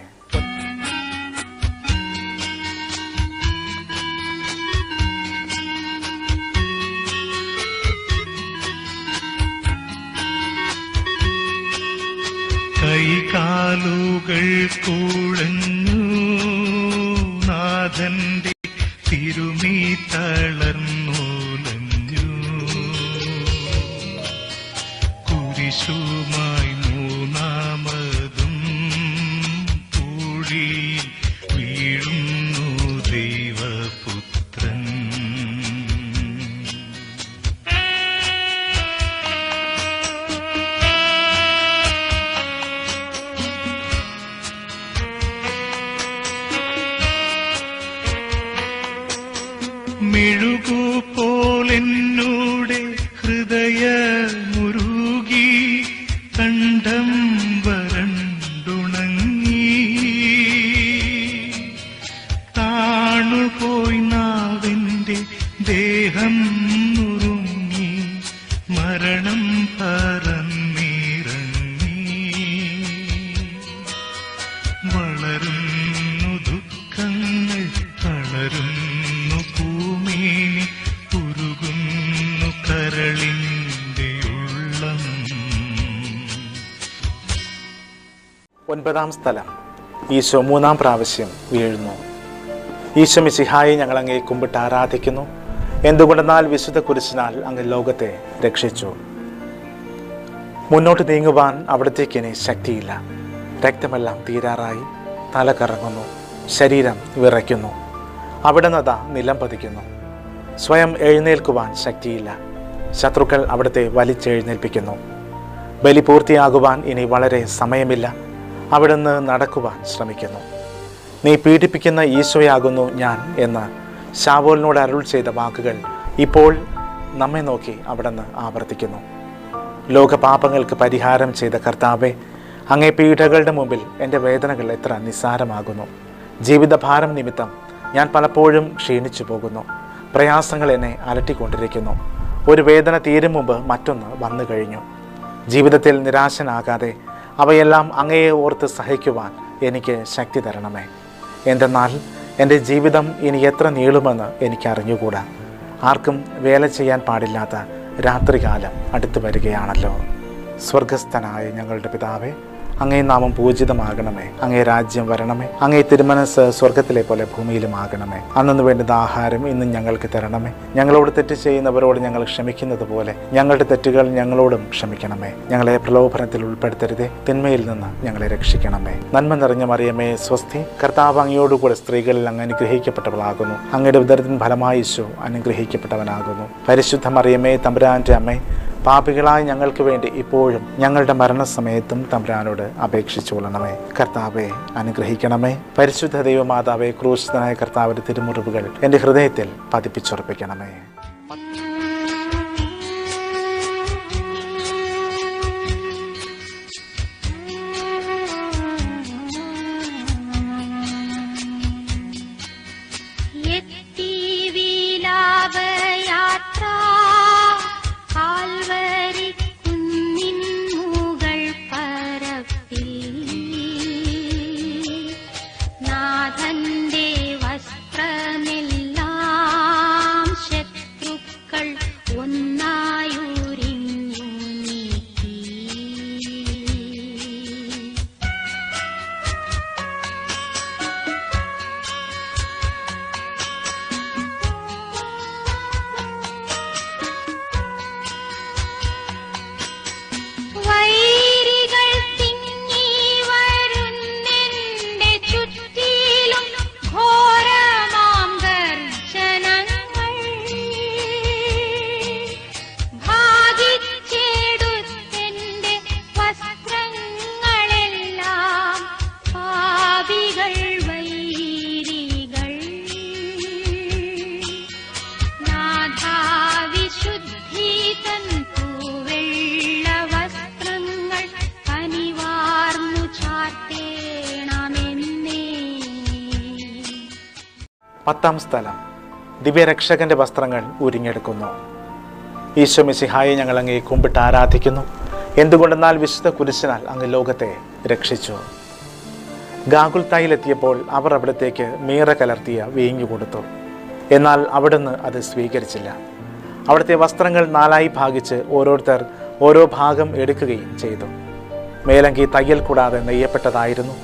കൈകാലുകൾ കുഴഞ്ഞു, നാഥന്റെ തിരുമീ തളർന്നുലഞ്ഞു. കുരിശുമായി മൂന്നാമതും പൂഴിയിൽ വീഴുന്നു ദൈവപുത്രൻ. മെഴുകുപോലെന്നൂടെ ഹൃദയമുരുകി, കണ്ഠം വരണ്ടുണങ്ങി. താണുപോയി നാവിന്റെ ദേഹം നുറുങ്ങി, മരണം പറന്നിറങ്ങി. വളരുന്നു ദുഃഖങ്ങൾ, തളരുന്നു ഭൂമിനി, ഉരുകുന്നു കരളിന്റെ ഉള്ളം. 9-ാം സ്ഥലം. ഈശോ 3-ാം പ്രാവശ്യം വീഴുന്നു. ഈശോ മിശിഹായെ ഞങ്ങൾ അങ്ങേ കുമ്പിട്ട് ആരാധിക്കുന്നു. എന്തുകൊണ്ടെന്നാൽ വിശുദ്ധ കുരിശിനാൽ അങ്ങ് ലോകത്തെ രക്ഷിച്ചു. മുന്നോട്ട് നീങ്ങുവാൻ അവിടത്തേക്ക് ഇനി ശക്തിയില്ല. രക്തമെല്ലാം തീരാറായി. തല കറങ്ങുന്നു, ശരീരം വിറയ്ക്കുന്നു. അവിടുന്ന് അതാ നിലം പതിക്കുന്നു. സ്വയം എഴുന്നേൽക്കുവാൻ ശക്തിയില്ല. ശത്രുക്കൾ അവിടുത്തെ വലിച്ചെഴുന്നേൽപ്പിക്കുന്നു. ബലി പൂർത്തിയാകുവാൻ ഇനി വളരെ സമയമില്ല. അവിടുന്ന് നടക്കുവാൻ ശ്രമിക്കുന്നു. നീ പീഡിപ്പിക്കുന്ന ഈശോയാകുന്നു ഞാൻ എന്ന് ശാവോലിനോട് അരുൾ ചെയ്ത വാക്കുകൾ ഇപ്പോൾ നമ്മെ നോക്കി അവിടുന്ന് ആവർത്തിക്കുന്നു. ലോകപാപങ്ങൾക്ക് പരിഹാരം ചെയ്ത കർത്താവെ, അങ്ങേ പീഡകളുടെ മുമ്പിൽ എൻ്റെ വേദനകൾ എത്ര നിസ്സാരമാകുന്നു. ജീവിതഭാരം നിമിത്തം ഞാൻ പലപ്പോഴും ക്ഷീണിച്ചു പോകുന്നു. പ്രയാസങ്ങൾ എന്നെ അലട്ടിക്കൊണ്ടിരിക്കുന്നു. ഒരു വേദന തീരും മുമ്പ് മറ്റൊന്ന് വന്നു കഴിഞ്ഞു. ജീവിതത്തിൽ നിരാശനാകാതെ അവയെല്ലാം അങ്ങയെ ഓർത്ത് സഹിക്കുവാൻ എനിക്ക് ശക്തി തരണമേ. എന്തെന്നാൽ എൻ്റെ ജീവിതം ഇനി എത്ര നീളുമെന്ന് എനിക്കറിഞ്ഞുകൂടാ. ആർക്കും വേല ചെയ്യാൻ പാടില്ലാത്ത രാത്രികാലം അടുത്തു വരികയാണല്ലോ. സ്വർഗസ്ഥനായ ഞങ്ങളുടെ പിതാവേ, അങ്ങേ നാമം പൂജിതമാകണമേ. അങ്ങേ രാജ്യം വരണമേ. അങ്ങേ തിരുമനസ് സ്വർഗത്തിലെ പോലെ ഭൂമിയിലുമാകണമേ. അന്നു വേണ്ടുന്ന ആഹാരം ഇന്നും ഞങ്ങൾക്ക് തരണമേ. ഞങ്ങളോട് തെറ്റ് ചെയ്യുന്നവരോട് ഞങ്ങൾ ക്ഷമിക്കുന്നത് പോലെ ഞങ്ങളുടെ തെറ്റുകൾ ഞങ്ങളോടും ക്ഷമിക്കണമേ. ഞങ്ങളെ പ്രലോഭനത്തിൽ ഉൾപ്പെടുത്തരുതേ, തിന്മയിൽ നിന്ന് ഞങ്ങളെ രക്ഷിക്കണമേ. നന്മ നിറഞ്ഞ മറിയമേ, സ്വസ്തി. കർത്താവ് അങ്ങയോടുകൂടെ സ്ത്രീകളിൽ അങ്ങ് അനുഗ്രഹിക്കപ്പെട്ടവളാകുന്നു. അങ്ങയുടെ ഉദരത്തിൻ ഫലമായി ഈശോ അനുഗ്രഹിക്കപ്പെട്ടവനാകുന്നു. പരിശുദ്ധ മറിയമേ, തമ്പുരാന്റെ അമ്മേ, പാപികളായ ഞങ്ങൾക്ക് വേണ്ടി ഇപ്പോഴും ഞങ്ങളുടെ മരണസമയത്തും തമ്പുരാനോട് അപേക്ഷിച്ചു കൊള്ളണമേ. കർത്താവെ അനുഗ്രഹിക്കണമേ. പരിശുദ്ധ ദൈവമാതാവേ, ക്രൂശിതനായ കർത്താവിന്റെ തിരുമുറിവുകൾ എൻ്റെ ഹൃദയത്തിൽ പതിപ്പിച്ചുറപ്പിക്കണമേ. 10-ാം സ്ഥലം, ദിവ്യരക്ഷകന്റെ വസ്ത്രങ്ങൾ ഉരിഞ്ഞെടുക്കുന്നു. ഈശോ മിശിഹായെ ഞങ്ങൾ അങ്ങേ കുമ്പിട്ട് ആരാധിക്കുന്നു. എന്തുകൊണ്ടെന്നാൽ വിശുദ്ധ കുരിശിനാൽ അങ്ങ് ലോകത്തെ രക്ഷിച്ചു. ഗാഗുൽത്തായിലെത്തിയപ്പോൾ അവർ അവിടത്തേക്ക് മീറ കലർത്തിയ വീഞ്ഞു കൊടുത്തു. എന്നാൽ അവിടുന്ന് അത് സ്വീകരിച്ചില്ല. അവിടുത്തെ വസ്ത്രങ്ങൾ 4ആയി ഭാഗിച്ച് ഓരോരുത്തർ ഓരോ ഭാഗം എടുക്കുകയും ചെയ്തു. മേലങ്കി തയ്യൽ കൂടാതെ നെയ്യപ്പെട്ടതായിരുന്നു.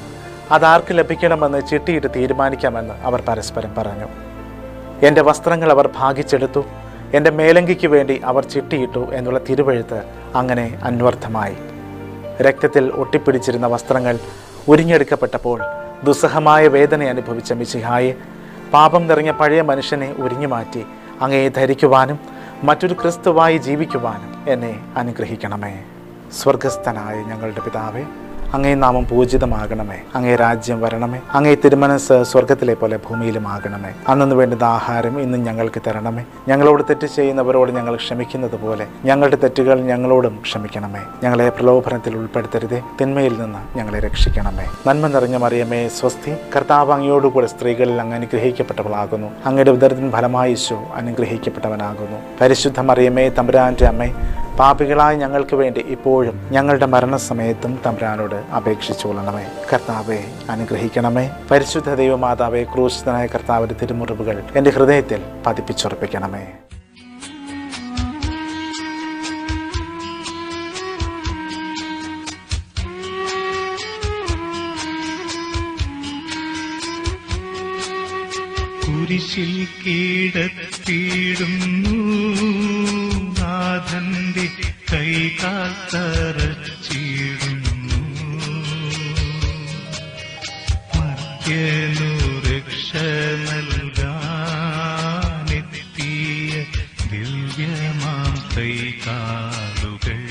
അതാർക്ക് ലഭിക്കണമെന്ന് ചിട്ടിയിട്ട് തീരുമാനിക്കാമെന്ന് അവർ പരസ്പരം പറഞ്ഞു. എൻ്റെ വസ്ത്രങ്ങൾ അവർ ഭാഗിച്ചെടുത്തു, എൻ്റെ മേലങ്കിക്ക് വേണ്ടി അവർ ചിട്ടിയിട്ടു എന്നുള്ള തിരുവെഴുത്ത് അങ്ങനെ അന്വർത്ഥമായി. രക്തത്തിൽ ഒട്ടിപ്പിടിച്ചിരുന്ന വസ്ത്രങ്ങൾ ഉരിഞ്ഞെടുക്കപ്പെട്ടപ്പോൾ ദുസ്സഹമായ വേദന അനുഭവിച്ച മിശിഹായെ, പാപം നിറഞ്ഞ പഴയ മനുഷ്യനെ ഉരിഞ്ഞു മാറ്റി അങ്ങയെ ധരിക്കുവാനും മറ്റൊരു ക്രിസ്തുവായി ജീവിക്കുവാനും എന്നെ അനുഗ്രഹിക്കണമേ. സ്വർഗസ്ഥനായ ഞങ്ങളുടെ പിതാവേ, അങ്ങേ നാമം പൂജിതമാകണമേ. അങ്ങേ രാജ്യം വരണമേ. അങ്ങേ തിരുമനസ് സ്വർഗത്തിലെ പോലെ ഭൂമിയിലുമാകണമേ. അന്നു വേണ്ടുന്ന ആഹാരം ഇന്നും ഞങ്ങൾക്ക് തരണമേ. ഞങ്ങളോട് തെറ്റ് ചെയ്യുന്നവരോട് ഞങ്ങൾ ക്ഷമിക്കുന്നത് പോലെ ഞങ്ങളുടെ തെറ്റുകൾ ഞങ്ങളോടും ക്ഷമിക്കണമേ. ഞങ്ങളെ പ്രലോഭനത്തിൽ ഉൾപ്പെടുത്തരുതേ, തിന്മയിൽ നിന്ന് ഞങ്ങളെ രക്ഷിക്കണമേ. നന്മ നിറഞ്ഞ മറിയമേ, സ്വസ്തി. കർത്താവ് അങ്ങയോടുകൂടെ സ്ത്രീകളിൽ അങ്ങ് അനുഗ്രഹിക്കപ്പെട്ടവളാകുന്നു. അങ്ങയുടെ ഉദരത്തിൻ ഫലമായി ഈശോ അനുഗ്രഹിക്കപ്പെട്ടവനാകുന്നു. പരിശുദ്ധ മറിയമേ, തമ്പുരാന്റെ അമ്മേ, പാപികളായ ഞങ്ങൾക്ക് വേണ്ടി ഇപ്പോഴും ഞങ്ങളുടെ മരണസമയത്തും തമ്പുരാനോട് അപേക്ഷിച്ചുകൊള്ളണമേ. കർത്താവെ അനുഗ്രഹിക്കണമേ. പരിശുദ്ധ ദൈവമാതാവേ, ക്രൂശിതനായ കർത്താവിന്റെ തിരുമുറിവുകൾ എൻ്റെ ഹൃദയത്തിൽ പതിപ്പിച്ചുറപ്പിക്കണമേ. കുരിശിൽ കീഴത്തിയിടുന്നു നാഥന്റെ കൈകാൽ തറച്ചിടുന്നു. മർത്യനു രക്ഷ നൽകാനെത്തിയ ദിവ്യമാം കൈകാലുകൾ.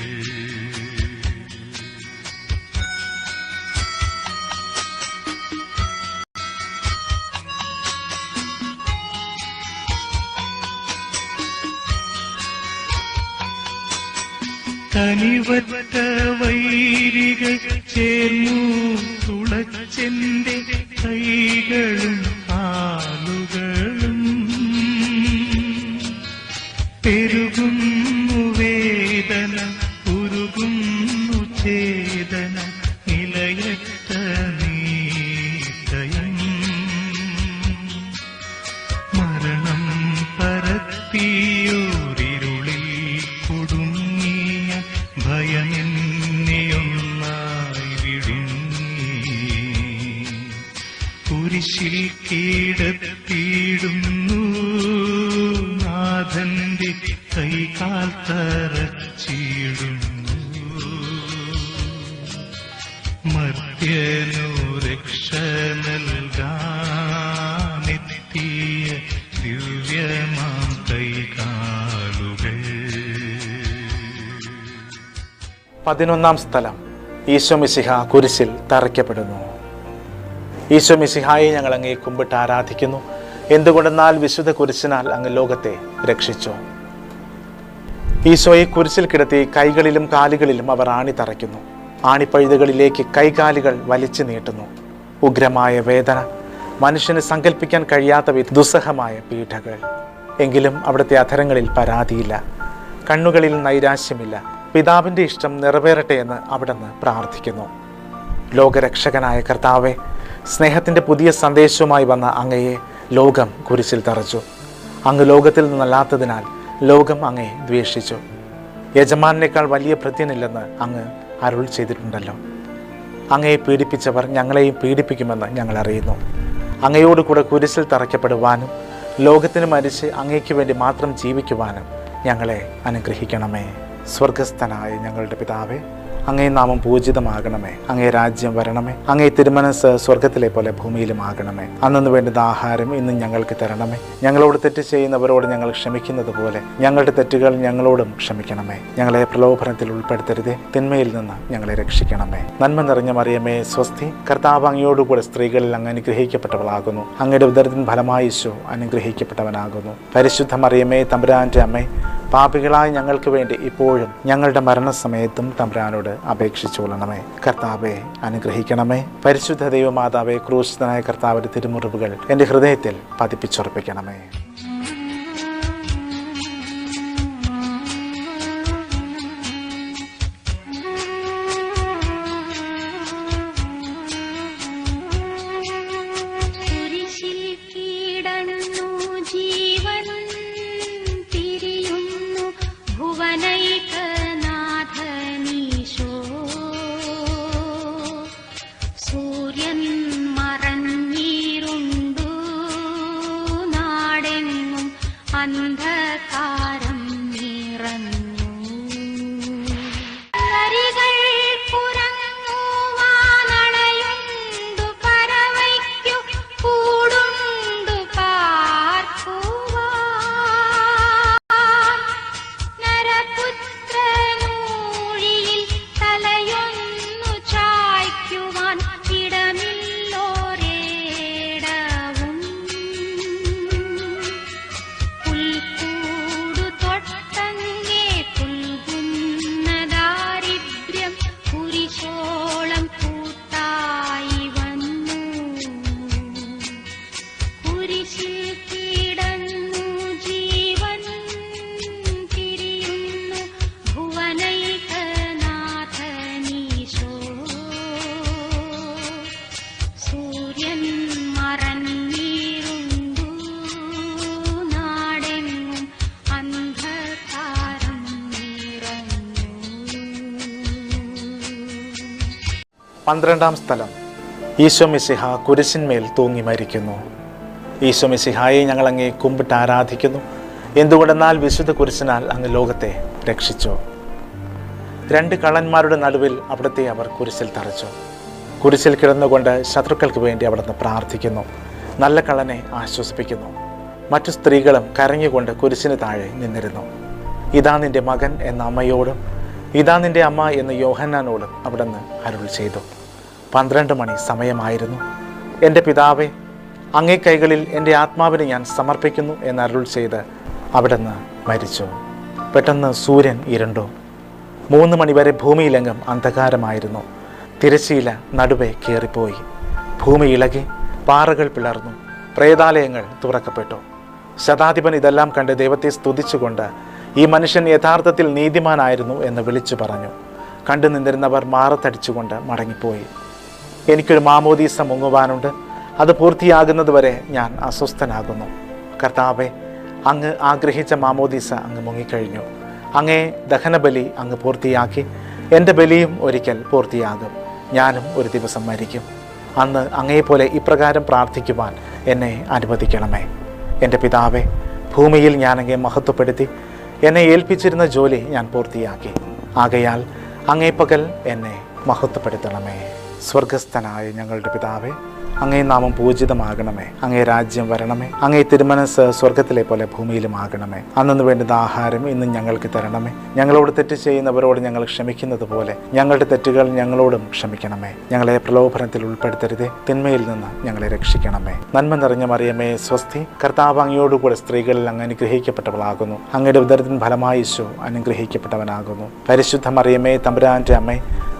കനിവറ്റ വൈരികൾ ചേർന്നു തുളച്ചെന്റെ കൈകളും കാലുകളും. പെരുകുന്നു വേദന, ഉരുകുന്നു ചേതന, നിലയറ്റ നീതയം. മരണം പരത്തിയോരിരുളിൽ കുടുങ്ങിയ ഭയമെന്നെയൊന്നായി വിടുങ്ങി. കുരിശിൽ കീഴത്തിയിടുന്നു നാഥന്റെ കൈകാൽ തറച്ചിടുന്നു. മർത്യനു രക്ഷ നൽകാനെത്തിയ ദിവ്യമാം കൈകാലുകൾ. 11-ാം സ്ഥലം, ഈശോ മിശിഹ കുരിശിൽ തറയ്ക്കപ്പെടുന്നു. ഈശോ മിശിഹായെ ഞങ്ങൾ അങ്ങേ കുമ്പിട്ട് ആരാധിക്കുന്നു. എന്തുകൊണ്ടെന്നാൽ വിശുദ്ധ കുരിശിനാൽ അങ്ങ് ലോകത്തെ രക്ഷിച്ചു. ഈശോയെ കുരിശിൽ കിടത്തി കൈകളിലും കാലുകളിലും അവർ ആണി തറയ്ക്കുന്നു. ആണിപ്പഴുതുകളിലേക്ക് കൈകാലുകൾ വലിച്ചു നീട്ടുന്നു. ഉഗ്രമായ വേദന, മനുഷ്യന് സങ്കല്പിക്കാൻ കഴിയാത്ത ദുസ്സഹമായ പീഡകൾ. എങ്കിലും അവിടുത്തെ അധരങ്ങളിൽ പരാതിയില്ല, കണ്ണുകളിൽ നൈരാശ്യമില്ല. പിതാവിൻ്റെ ഇഷ്ടം നിറവേറട്ടെ എന്ന് അവിടുന്ന് പ്രാർത്ഥിക്കുന്നു. ലോകരക്ഷകനായ കർത്താവെ, സ്നേഹത്തിൻ്റെ പുതിയ സന്ദേശവുമായി വന്ന അങ്ങയെ ലോകം കുരിശിൽ തറച്ചു. അങ്ങ് ലോകത്തിൽ നിന്നല്ലാത്തതിനാൽ ലോകം അങ്ങയെ ദ്വേഷിച്ചു. യജമാനേക്കാൾ വലിയ ഭൃത്യനില്ലെന്ന് അങ്ങ് അരുൾ ചെയ്തിട്ടുണ്ടല്ലോ. അങ്ങയെ പീഡിപ്പിച്ചവർ ഞങ്ങളെയും പീഡിപ്പിക്കുമെന്ന് ഞങ്ങൾ അറിയുന്നു. അങ്ങയോട് കൂടെ കുരിശിൽ തറയ്ക്കപ്പെടുവാനും ലോകത്തിന് മരിച്ച് അങ്ങയ്ക്ക് വേണ്ടി മാത്രം ജീവിക്കുവാനും ഞങ്ങളെ അനുഗ്രഹിക്കണമേ. സ്വർഗസ്ഥനായ ഞങ്ങളുടെ പിതാവേ, അങ്ങേ നാമം പൂജിതമാകണമേ. അങ്ങേ രാജ്യം വരണമേ. അങ്ങേ തിരുമനസ് സ്വർഗത്തിലെ പോലെ ഭൂമിയിലുമാകണമേ. അന്നു വേണ്ടുന്ന ആഹാരം ഇന്നും ഞങ്ങൾക്ക് തരണമേ. ഞങ്ങളോട് തെറ്റ് ചെയ്യുന്നവരോട് ഞങ്ങൾ ക്ഷമിക്കുന്നത് പോലെ ഞങ്ങളുടെ തെറ്റുകൾ ഞങ്ങളോടും ക്ഷമിക്കണമേ. ഞങ്ങളെ പ്രലോഭനത്തിൽ ഉൾപ്പെടുത്തരുതേ, തിന്മയിൽ നിന്ന് ഞങ്ങളെ രക്ഷിക്കണമേ. നന്മ നിറഞ്ഞ മറിയമേ, സ്വസ്തി. കർത്താവ് അങ്ങയോടുകൂടെ സ്ത്രീകളിൽ അങ്ങ് അനുഗ്രഹിക്കപ്പെട്ടവളാകുന്നു. അങ്ങയുടെ ഉദരത്തിൻ ഫലമായി ഈശോ അനുഗ്രഹിക്കപ്പെട്ടവനാകുന്നു. പരിശുദ്ധ മറിയമേ, തമ്പുരാന്റെ അമ്മേ, പാപികളായ ഞങ്ങൾക്ക് വേണ്ടി ഇപ്പോഴും ഞങ്ങളുടെ മരണസമയത്തും തമ്പുരാനോട് അപേക്ഷിച്ചുകൊള്ളണമേ. കർത്താവെ അനുഗ്രഹിക്കണമേ. പരിശുദ്ധ ദൈവമാതാവേ, ക്രൂശിതനായ കർത്താവിന്റെ തിരുമുറിവുകൾ എൻ്റെ ഹൃദയത്തിൽ പതിപ്പിച്ചുറപ്പിക്കണമേ. അന്ധകാരം നിറഞ്ഞു. കുരങ്ങുവാനണയുണ്ടു പറവയ്ക്കു കൂടുണ്ടു പാർക്കുവാൻ. നരപുത്രനൂഴിയിൽ തലയൊന്നു ചായ്ക്കുവാൻ ഇടമില്ലോരേടവും. കുരിശോളം കൂട്ടായി വന്നു. കുരിശിൽ കിടന്നു ജീവൻ തിരിയുന്നു ഭുവനൈകനാഥനീശോ. സൂര്യൻ മറഞ്ഞിരുണ്ടു നാടെങ്ങും അന്ധകാരം നിറഞ്ഞു. 12-ാം സ്ഥലം. ഈശോ മിശിഹ കുരിശിന്മേൽ തൂങ്ങി മരിക്കുന്നു. ഈശോ മിശിഹായെ ഞങ്ങൾ അങ്ങേ കുമ്പിട്ട് ആരാധിക്കുന്നു. എന്തുകൊണ്ടെന്നാൽ വിശുദ്ധ കുരിശിനാൽ അങ്ങ് ലോകത്തെ രക്ഷിച്ചു. 2 കള്ളന്മാരുടെ നടുവിൽ അവിടുത്തെ അവർ കുരിശിൽ തറച്ചു. കുരിശിൽ കിടന്നുകൊണ്ട് ശത്രുക്കൾക്ക് വേണ്ടി അവിടുന്ന് പ്രാർത്ഥിക്കുന്നു. നല്ല കള്ളനെ ആശ്വസിപ്പിക്കുന്നു. മറ്റു സ്ത്രീകളും കരഞ്ഞുകൊണ്ട് കുരിശിന് താഴെ നിന്നിരുന്നു. ഇതാ നിന്റെ മകൻ എന്ന അമ്മയോടും ഇതാ നിന്റെ അമ്മ എന്ന് യോഹന്നാനോടും അവിടുന്ന് അരുൾ ചെയ്തു. 12 മണി സമയമായിരുന്നു. എൻ്റെ പിതാവേ, അങ്ങേ കൈകളിൽ എൻ്റെ ആത്മാവിനെ ഞാൻ സമർപ്പിക്കുന്നു എന്ന് അരുൾ ചെയ്ത് അവിടുന്ന് മരിച്ചു. പെട്ടെന്ന് സൂര്യൻ ഇരുണ്ടു. 3 മണിവരെ ഭൂമിയിലെങ്ങും അന്ധകാരമായിരുന്നു. തിരശ്ശീല നടുവെ കയറിപ്പോയി. ഭൂമി ഇളകി, പാറകൾ പിളർന്നു, പ്രേതാലയങ്ങൾ തുറക്കപ്പെട്ടു. ശതാധിപൻ ഇതെല്ലാം കണ്ട് ദൈവത്തെ സ്തുതിച്ചുകൊണ്ട് ഈ മനുഷ്യൻ യഥാർത്ഥത്തിൽ നീതിമാനായിരുന്നു എന്ന് വിളിച്ചു പറഞ്ഞു. കണ്ടു നിന്നിരുന്നവർ മാറത്തടിച്ചുകൊണ്ട് മടങ്ങിപ്പോയി. എനിക്കൊരു മാമോദീസ മുങ്ങുവാനുണ്ട്. അത് പൂർത്തിയാകുന്നതുവരെ ഞാൻ അസ്വസ്ഥനാകുന്നു. കർത്താവെ, അങ്ങ് ആഗ്രഹിച്ച മാമോദീസ അങ്ങ് മുങ്ങിക്കഴിഞ്ഞു. അങ്ങേ ദഹനബലി അങ്ങ് പൂർത്തിയാക്കി. എൻ്റെ ബലിയും ഒരിക്കൽ പൂർത്തിയാകും. ഞാനും ഒരു ദിവസം മരിക്കും. അന്ന് അങ്ങയെപ്പോലെ ഇപ്രകാരം പ്രാർത്ഥിക്കുവാൻ എന്നെ അനുവദിക്കണമേ. എൻ്റെ പിതാവേ, ഭൂമിയിൽ ഞാൻ അങ്ങേ മഹത്വപ്പെടുത്തി. എന്നെ ഏൽപ്പിച്ചിരുന്ന ജോലി ഞാൻ പൂർത്തിയാക്കി. ആകയാൽ അങ്ങേ പകൽ എന്നെ മഹത്വപ്പെടുത്തണമേ. സ്വർഗസ്ഥനായ ഞങ്ങളുടെ പിതാവേ, അങ്ങേ നാമം പൂജിതമാകണമേ. അങ്ങേ രാജ്യം വരണമേ. അങ്ങേ തിരുമനസ് സ്വർഗത്തിലെ പോലെ ഭൂമിയിലുമാകണമേ. അന്നു വേണ്ടുന്ന ആഹാരം ഇന്നും ഞങ്ങൾക്ക് തരണമേ. ഞങ്ങളോട് തെറ്റ് ചെയ്യുന്നവരോട് ഞങ്ങൾ ക്ഷമിക്കുന്നത് പോലെ ഞങ്ങളുടെ തെറ്റുകൾ ഞങ്ങളോടും ക്ഷമിക്കണമേ. ഞങ്ങളെ പ്രലോഭനത്തിൽ ഉൾപ്പെടുത്തരുതേ, തിന്മയിൽ നിന്ന് ഞങ്ങളെ രക്ഷിക്കണമേ. നന്മ നിറഞ്ഞ മറിയമേ, സ്വസ്തി. കർത്താവ് അങ്ങയോടുകൂടെ സ്ത്രീകളിൽ അങ്ങ് അനുഗ്രഹിക്കപ്പെട്ടവളാകുന്നു. അങ്ങയുടെ ഉദരത്തിൻ ഫലമായി ഈശോ അനുഗ്രഹിക്കപ്പെട്ടവനാകുന്നു. പരിശുദ്ധ മറിയമേ, തമ്പുരാന്റെ അമ്മേ,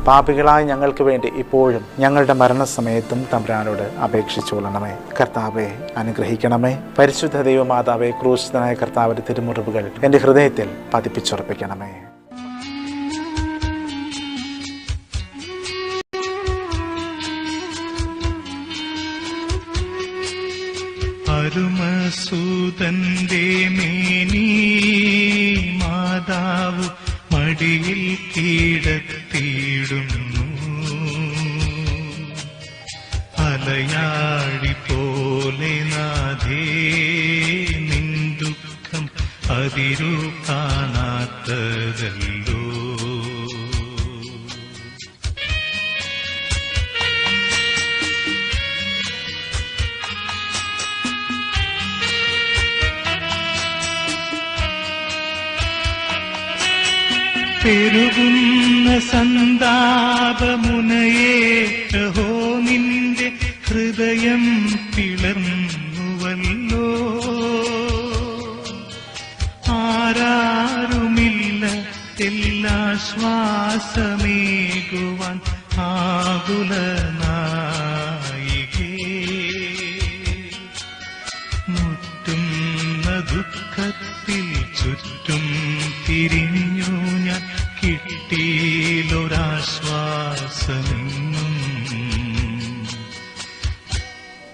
പാപികളായ ഞങ്ങൾക്ക് വേണ്ടി ഇപ്പോഴും ഞങ്ങളുടെ മരണസമയത്തും തമ്പുരാനോട് അപേക്ഷിച്ചുകൊള്ളണമേ. കർത്താവെ അനുഗ്രഹിക്കണമേ. പരിശുദ്ധ ദൈവമാതാവേ, ക്രൂശിതനായ കർത്താവിന്റെ തിരുമുറിവുകൾ എൻ്റെ ഹൃദയത്തിൽ പതിപ്പിച്ചുറപ്പിക്കണമേ. അരുമസൂതന്റെ മേനി മാതാവ് മടിയിൽ കിടത്തിയിടുന്നു. അലയാടി പോലെ നാഥേ, നിൻ ദുഃഖം അതിരു കാണാത്തതല്ലോ. പെരുകുന്ന സന്താപമുനയേറ്റഹോ, നിന്റെ ഹൃദയം പിളർന്നുവല്ലോ. ആരാ എല്ലാശ്വാസമേകുവാൻ ആകുലനായികേ. മുറ്റുന്ന ദുഃഖത്തിൽ ചുറ്റും തിരിഞ്ഞു ഞാൻ, കിട്ടിയിലൊരാശ്വാസമെന്നും.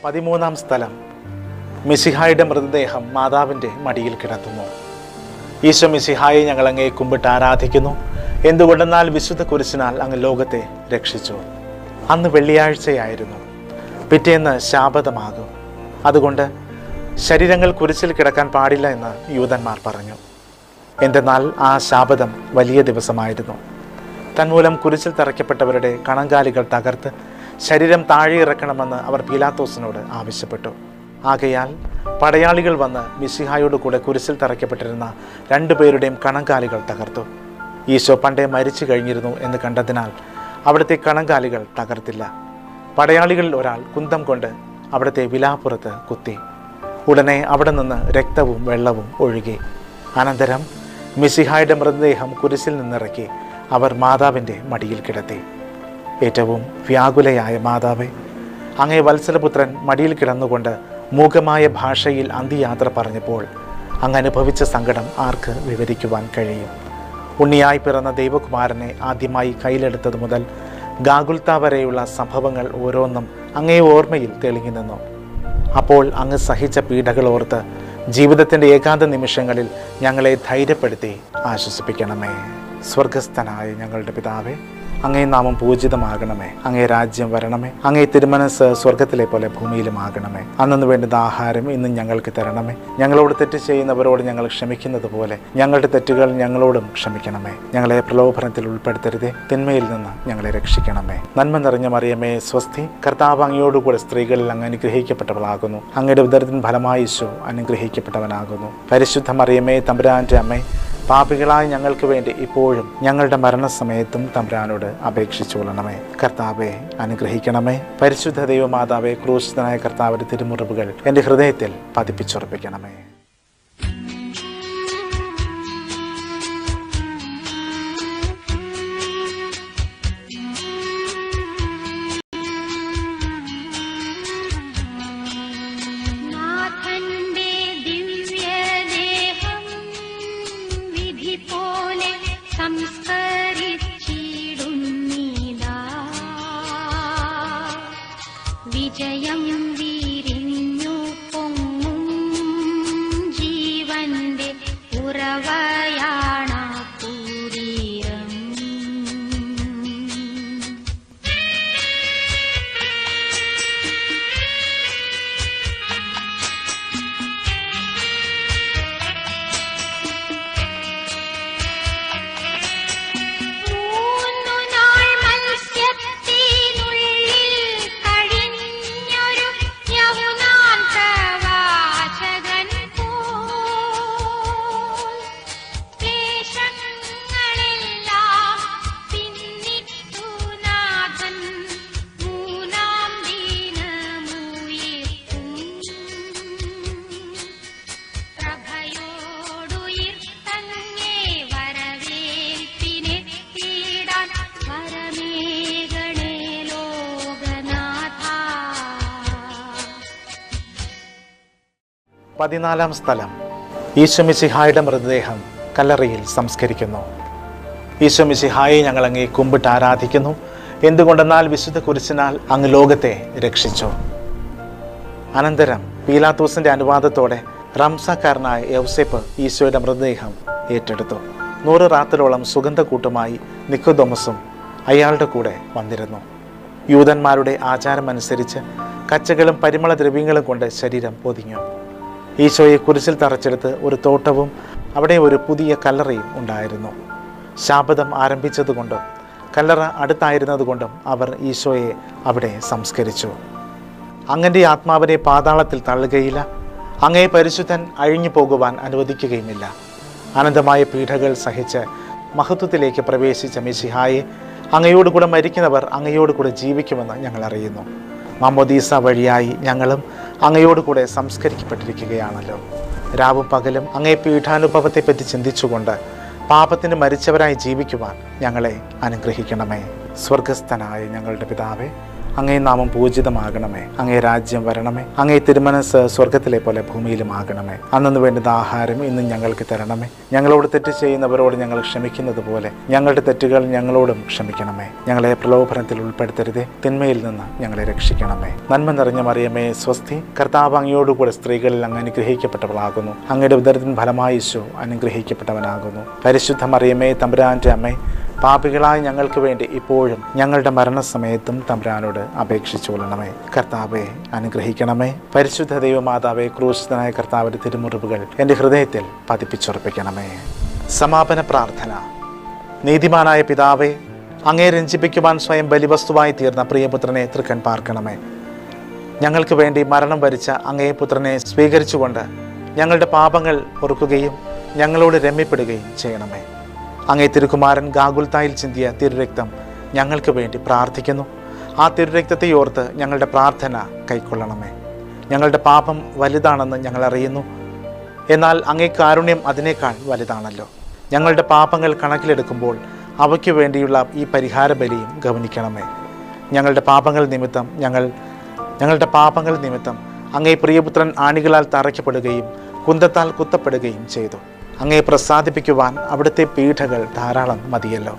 13-ാം സ്ഥലം. മിശിഹായുടെ മൃതദേഹം മാതാവിൻ്റെ മടിയിൽ കിടത്തുന്നു. ഈശോ മിശിഹായെ ഞങ്ങൾ അങ്ങേ കുമ്പിട്ട് ആരാധിക്കുന്നു. എന്തുകൊണ്ടെന്നാൽ വിശുദ്ധ കുരിശിനാൽ അങ്ങ് ലോകത്തെ രക്ഷിച്ചു. അന്ന് വെള്ളിയാഴ്ചയായിരുന്നു, പിറ്റേന്ന് ശാബതമാകും. അതുകൊണ്ട് ശരീരങ്ങൾ കുരിശിൽ കിടക്കാൻ പാടില്ല എന്ന് യൂതന്മാർ പറഞ്ഞു. എന്തെന്നാൽ ആ ശാബതം വലിയ ദിവസമായിരുന്നു. തന്മൂലം കുരിശിൽ തറയ്ക്കപ്പെട്ടവരുടെ കണങ്കാലികൾ തകർത്ത് ശരീരം താഴെ ഇറക്കണമെന്ന് അവർ പീലാത്തോസിനോട് ആവശ്യപ്പെട്ടു. ആകയാൽ പടയാളികൾ വന്ന് മിശിഹായോട് കൂടെ കുരിശിൽ തറയ്ക്കപ്പെട്ടിരുന്ന 2 പേരുടെയും കണങ്കാലികൾ തകർത്തു. ഈശോ പണ്ടേ മരിച്ചു കഴിഞ്ഞിരുന്നു എന്ന് കണ്ടതിനാൽ അവിടുത്തെ കണങ്കാലികൾ തകർത്തില്ല. പടയാളികളിൽ ഒരാൾ കുന്തം കൊണ്ട് അവിടുത്തെ വിലാപ്പുറത്ത് കുത്തി. ഉടനെ അവിടെ നിന്ന് രക്തവും വെള്ളവും ഒഴുകി. അനന്തരം മിശിഹായുടെ മൃതദേഹം കുരിശിൽ നിന്നിറക്കി അവർ മാതാവിൻ്റെ മടിയിൽ കിടത്തി. ഏറ്റവും വ്യാകുലയായ മാതാവേ, അങ്ങേ വത്സലപുത്രൻ മടിയിൽ കിടന്നുകൊണ്ട് മൂകമായ ഭാഷയിൽ അന്ത്യയാത്ര പറഞ്ഞപ്പോൾ അങ്ങ് അനുഭവിച്ച സങ്കടം ആർക്ക് വിവരിക്കുവാൻ കഴിയും? ഉണ്ണിയായി പിറന്ന ദൈവകുമാരനെ ആദ്യമായി കയ്യിലെടുത്തത് മുതൽ ഗാഗുൽത്ത വരെയുള്ള സംഭവങ്ങൾ ഓരോന്നും അങ്ങേ ഓർമ്മയിൽ തെളിഞ്ഞു നിന്നു. അപ്പോൾ അങ്ങ് സഹിച്ച പീഡകൾ ഓർത്ത് ജീവിതത്തിൻ്റെ ഏകാന്ത നിമിഷങ്ങളിൽ ഞങ്ങളെ ധൈര്യപ്പെടുത്തി ആശ്വസിപ്പിക്കണമേ. സ്വർഗസ്ഥനായ ഞങ്ങളുടെ പിതാവേ, അങ്ങേ നാമം പൂജിതമാകണമേ. അങ്ങേ രാജ്യം വരണമേ. അങ്ങേ തിരുമനസ് സ്വർഗത്തിലെ പോലെ ഭൂമിയിലുമാകണമേ. അന്നു വേണ്ടുന്ന ആഹാരം ഇന്നും ഞങ്ങൾക്ക് തരണമേ. ഞങ്ങളോട് തെറ്റ് ചെയ്യുന്നവരോട് ഞങ്ങൾ ക്ഷമിക്കുന്നത് പോലെ ഞങ്ങളുടെ തെറ്റുകൾ ഞങ്ങളോടും ക്ഷമിക്കണമേ. ഞങ്ങളെ പ്രലോഭനത്തിൽ ഉൾപ്പെടുത്തരുതേ, തിന്മയിൽ നിന്ന് ഞങ്ങളെ രക്ഷിക്കണമേ. നന്മ നിറഞ്ഞ മറിയമേ സ്വസ്തി, കർത്താവ് അങ്ങയോടുകൂടെ സ്ത്രീകളിൽ അങ്ങ് അനുഗ്രഹിക്കപ്പെട്ടവളാകുന്നു. അങ്ങയുടെ ഉദരത്തിൻ ഫലമായി ഈശോ അനുഗ്രഹിക്കപ്പെട്ടവനാകുന്നു. പരിശുദ്ധ മറിയമേ തമ്പുരാന്റെ അമ്മേ, പാപികളായ ഞങ്ങൾക്ക് വേണ്ടി ഇപ്പോഴും ഞങ്ങളുടെ മരണസമയത്തും തമ്പുരാനോട് അപേക്ഷിച്ചുകൊള്ളണമേ. കർത്താവെ അനുഗ്രഹിക്കണമേ. പരിശുദ്ധ ദൈവമാതാവേ, ക്രൂശിതനായ കർത്താവിന്റെ തിരുമുറിവുകൾ എൻ്റെ ഹൃദയത്തിൽ പതിപ്പിച്ചുറപ്പിക്കണമേ. വിജയം വിരിഞ്ഞു പൊങ്ങും ജീവന്റെ ഉറവയാണ പൂരീരം. പതിനാലാം സ്ഥലം. ഈശോ മിശിഹായുടെ മൃതദേഹം കല്ലറയിൽ സംസ്കരിക്കുന്നു. ഈശോ മിശിഹായെ ഞങ്ങൾ അങ്ങേ കുമ്പിട്ട് ആരാധിക്കുന്നു. എന്തുകൊണ്ടെന്നാൽ വിശുദ്ധ കുരിശിനാൽ അങ്ങ് ലോകത്തെ രക്ഷിച്ചു. അനന്തരം പീലാത്തോസിന്റെ അനുവാദത്തോടെ റംസാക്കാരനായ യൗസേപ്പ് ഈശോയുടെ മൃതദേഹം ഏറ്റെടുത്തു. 100 റാത്തലോളം സുഗന്ധക്കൂട്ടുമായി നിക്കോദോമസും അയാളുടെ കൂടെ വന്നിരുന്നു. യൂതന്മാരുടെ ആചാരമനുസരിച്ച് കച്ചകളും പരിമള ദ്രവ്യങ്ങളും കൊണ്ട് ശരീരം പൊതിഞ്ഞു. ഈശോയെ കുരിശിൽ തറച്ചെടുത്ത് ഒരു തോട്ടവും അവിടെ ഒരു പുതിയ കല്ലറയും ഉണ്ടായിരുന്നു. ശാബതം ആരംഭിച്ചതുകൊണ്ടും കല്ലറ അടുത്തായിരുന്നതുകൊണ്ടും അവർ ഈശോയെ അവിടെ സംസ്കരിച്ചു. അങ്ങൻ്റെ ആത്മാവിനെ പാതാളത്തിൽ തള്ളുകയില്ല. അങ്ങേ പരിശുദ്ധൻ അഴിഞ്ഞു പോകുവാൻ അനുവദിക്കുകയുമില്ല. അനന്തമായ പീഡകൾ സഹിച്ച് മഹത്വത്തിലേക്ക് പ്രവേശിച്ച മിശിഹായെ, അങ്ങയോടുകൂടെ മരിക്കുന്നവർ അങ്ങയോടുകൂടെ ജീവിക്കുമെന്ന് ഞങ്ങൾ അറിയുന്നു. മാമോദീസ വഴിയായി ഞങ്ങളും അങ്ങയോടുകൂടെ സംസ്കരിക്കപ്പെട്ടിരിക്കുകയാണല്ലോ. രാവും പകലും അങ്ങേ പീഠാനുഭവത്തെപ്പറ്റി ചിന്തിച്ചുകൊണ്ട് പാപത്തിന് മരിച്ചവരായി ജീവിക്കുവാൻ ഞങ്ങളെ അനുഗ്രഹിക്കണമേ. സ്വർഗസ്ഥനായ ഞങ്ങളുടെ പിതാവേ, അങ്ങേ നാമം പൂജിതമാകണമേ. അങ്ങേ രാജ്യം വരണമേ. അങ്ങേ തിരുമനസ് സ്വർഗത്തിലെ പോലെ ഭൂമിയിലുമാകണമേ. അന്നു വേണ്ടുന്ന ആഹാരം ഇന്നും ഞങ്ങൾക്ക് തരണമേ. ഞങ്ങളോട് തെറ്റ് ചെയ്യുന്നവരോട് ഞങ്ങൾ ക്ഷമിക്കുന്നത് പോലെ ഞങ്ങളുടെ തെറ്റുകൾ ഞങ്ങളോടും ക്ഷമിക്കണമേ. ഞങ്ങളെ പ്രലോഭനത്തിൽ ഉൾപ്പെടുത്തരുതേ, തിന്മയിൽ നിന്ന് ഞങ്ങളെ രക്ഷിക്കണമേ. നന്മ നിറഞ്ഞ മറിയമേ സ്വസ്തി, കർത്താവ് അങ്ങയോടുകൂടെ സ്ത്രീകളിൽ അങ്ങ് അനുഗ്രഹിക്കപ്പെട്ടവളാകുന്നു. അങ്ങയുടെ ഉദരത്തിൻ ഫലമായി ഈശോ അനുഗ്രഹിക്കപ്പെട്ടവനാകുന്നു. പരിശുദ്ധ മറിയമേ, തമ്പുരാന്റെ അമ്മേ, പാപികളായ ഞങ്ങൾക്ക് വേണ്ടി ഇപ്പോഴും ഞങ്ങളുടെ മരണസമയത്തും തമ്പുരാനോട് അപേക്ഷിച്ചുകൊള്ളണമേ. കർത്താവെ അനുഗ്രഹിക്കണമേ. പരിശുദ്ധ ദൈവമാതാവേ, ക്രൂശിതനായ കർത്താവിന്റെ തിരുമുറിവുകൾ എൻ്റെ ഹൃദയത്തിൽ പതിപ്പിച്ചുറപ്പിക്കണമേ. സമാപന പ്രാർത്ഥന. നീതിമാനായ പിതാവേ, അങ്ങേ രഞ്ജിപ്പിക്കുവാൻ സ്വയം ബലിവസ്തുവായി തീർന്ന പ്രിയപുത്രനെ തൃക്കൺ പാർക്കണമേ. ഞങ്ങൾക്ക് വേണ്ടി മരണം വരിച്ച അങ്ങേ പുത്രനെ സ്വീകരിച്ചുകൊണ്ട് ഞങ്ങളുടെ പാപങ്ങൾ പൊറുക്കുകയും ഞങ്ങളോട് രമ്യപ്പെടുകയും ചെയ്യണമേ. അങ്ങേ തിരുക്കുമാരൻ ഗാഗുൽത്തായിൽ ചിന്തിയ തിരുരക്തം ഞങ്ങൾക്ക് വേണ്ടി പ്രാർത്ഥിക്കുന്നു. ആ തിരുരക്തത്തെ ഓർത്ത് ഞങ്ങളുടെ പ്രാർത്ഥന കൈക്കൊള്ളണമേ. ഞങ്ങളുടെ പാപം വലുതാണെന്ന് ഞങ്ങൾ അറിയുന്നു. എന്നാൽ അങ്ങേ കാരുണ്യം അതിനേക്കാൾ വലുതാണല്ലോ. ഞങ്ങളുടെ പാപങ്ങൾ കണക്കിലെടുക്കുമ്പോൾ അവയ്ക്ക് വേണ്ടിയുള്ള ഈ പരിഹാര ബലിയും ഗവനിക്കണമേ. ഞങ്ങളുടെ പാപങ്ങൾ നിമിത്തം അങ്ങേ പ്രിയപുത്രൻ ആണികളാൽ തറയ്ക്കപ്പെടുകയും കുന്തത്താൽ കുത്തപ്പെടുകയും ചെയ്തു. അങ്ങേ പ്രസാദിപ്പിക്കുവാൻ അവിടുത്തെ പീഠകൾ ധാരാളം മതിയല്ലോ.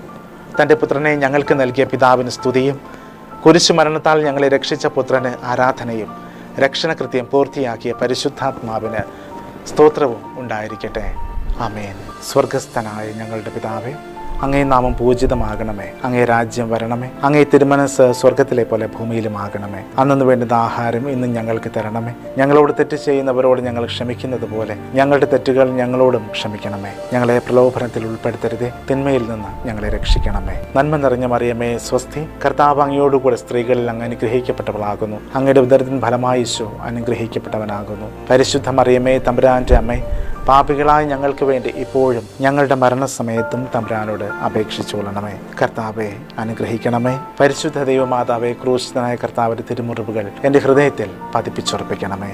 തൻ്റെ പുത്രനെ ഞങ്ങൾക്ക് നൽകിയ പിതാവിന് സ്തുതിയും കുരിശുമരണത്താൽ ഞങ്ങളെ രക്ഷിച്ച പുത്രന് ആരാധനയും രക്ഷണകൃത്യം പൂർത്തിയാക്കിയ പരിശുദ്ധാത്മാവിന് സ്തോത്രവും ഉണ്ടായിരിക്കട്ടെ. ആമേൻ. സ്വർഗസ്ഥനായ ഞങ്ങളുടെ പിതാവേ, അങ്ങേ നാമം പൂജിതമാകണമേ. അങ്ങേ രാജ്യം വരണമേ. അങ്ങേ തിരുമനസ് സ്വർഗത്തിലെ പോലെ ഭൂമിയിലുമാകണമേ. അന്നു വേണ്ടുന്ന ആഹാരം ഇന്നും ഞങ്ങൾക്ക് തരണമേ. ഞങ്ങളോട് തെറ്റ് ചെയ്യുന്നവരോട് ഞങ്ങൾ ക്ഷമിക്കുന്നത് പോലെ ഞങ്ങളുടെ തെറ്റുകൾ ഞങ്ങളോടും ക്ഷമിക്കണമേ. ഞങ്ങളെ പ്രലോഭനത്തിൽ ഉൾപ്പെടുത്തരുതേ, തിന്മയിൽ നിന്ന് ഞങ്ങളെ രക്ഷിക്കണമേ. നന്മ നിറഞ്ഞ മറിയമേ സ്വസ്തി, കർത്താവ് അങ്ങയോടുകൂടെ സ്ത്രീകളിൽ അങ്ങ് അനുഗ്രഹിക്കപ്പെട്ടവളാകുന്നു. അങ്ങയുടെ ഉദരത്തിൻ ഫലമായി ഈശോ അനുഗ്രഹിക്കപ്പെട്ടവനാകുന്നു. പരിശുദ്ധ മറിയമേ, തമ്പുരാന്റെ അമ്മേ, പാപികളായ ഞങ്ങൾക്ക് വേണ്ടി ഇപ്പോഴും ഞങ്ങളുടെ മരണസമയത്തും തമ്പുരാനോട് അപേക്ഷിച്ചുകൊള്ളണമേ. കർത്താവെ അനുഗ്രഹിക്കണമേ. പരിശുദ്ധ ദൈവമാതാവേ, ക്രൂശിതനായ കർത്താവിന്റെ തിരുമുറിവുകൾ എൻ്റെ ഹൃദയത്തിൽ പതിപ്പിച്ചുറപ്പിക്കണമേ.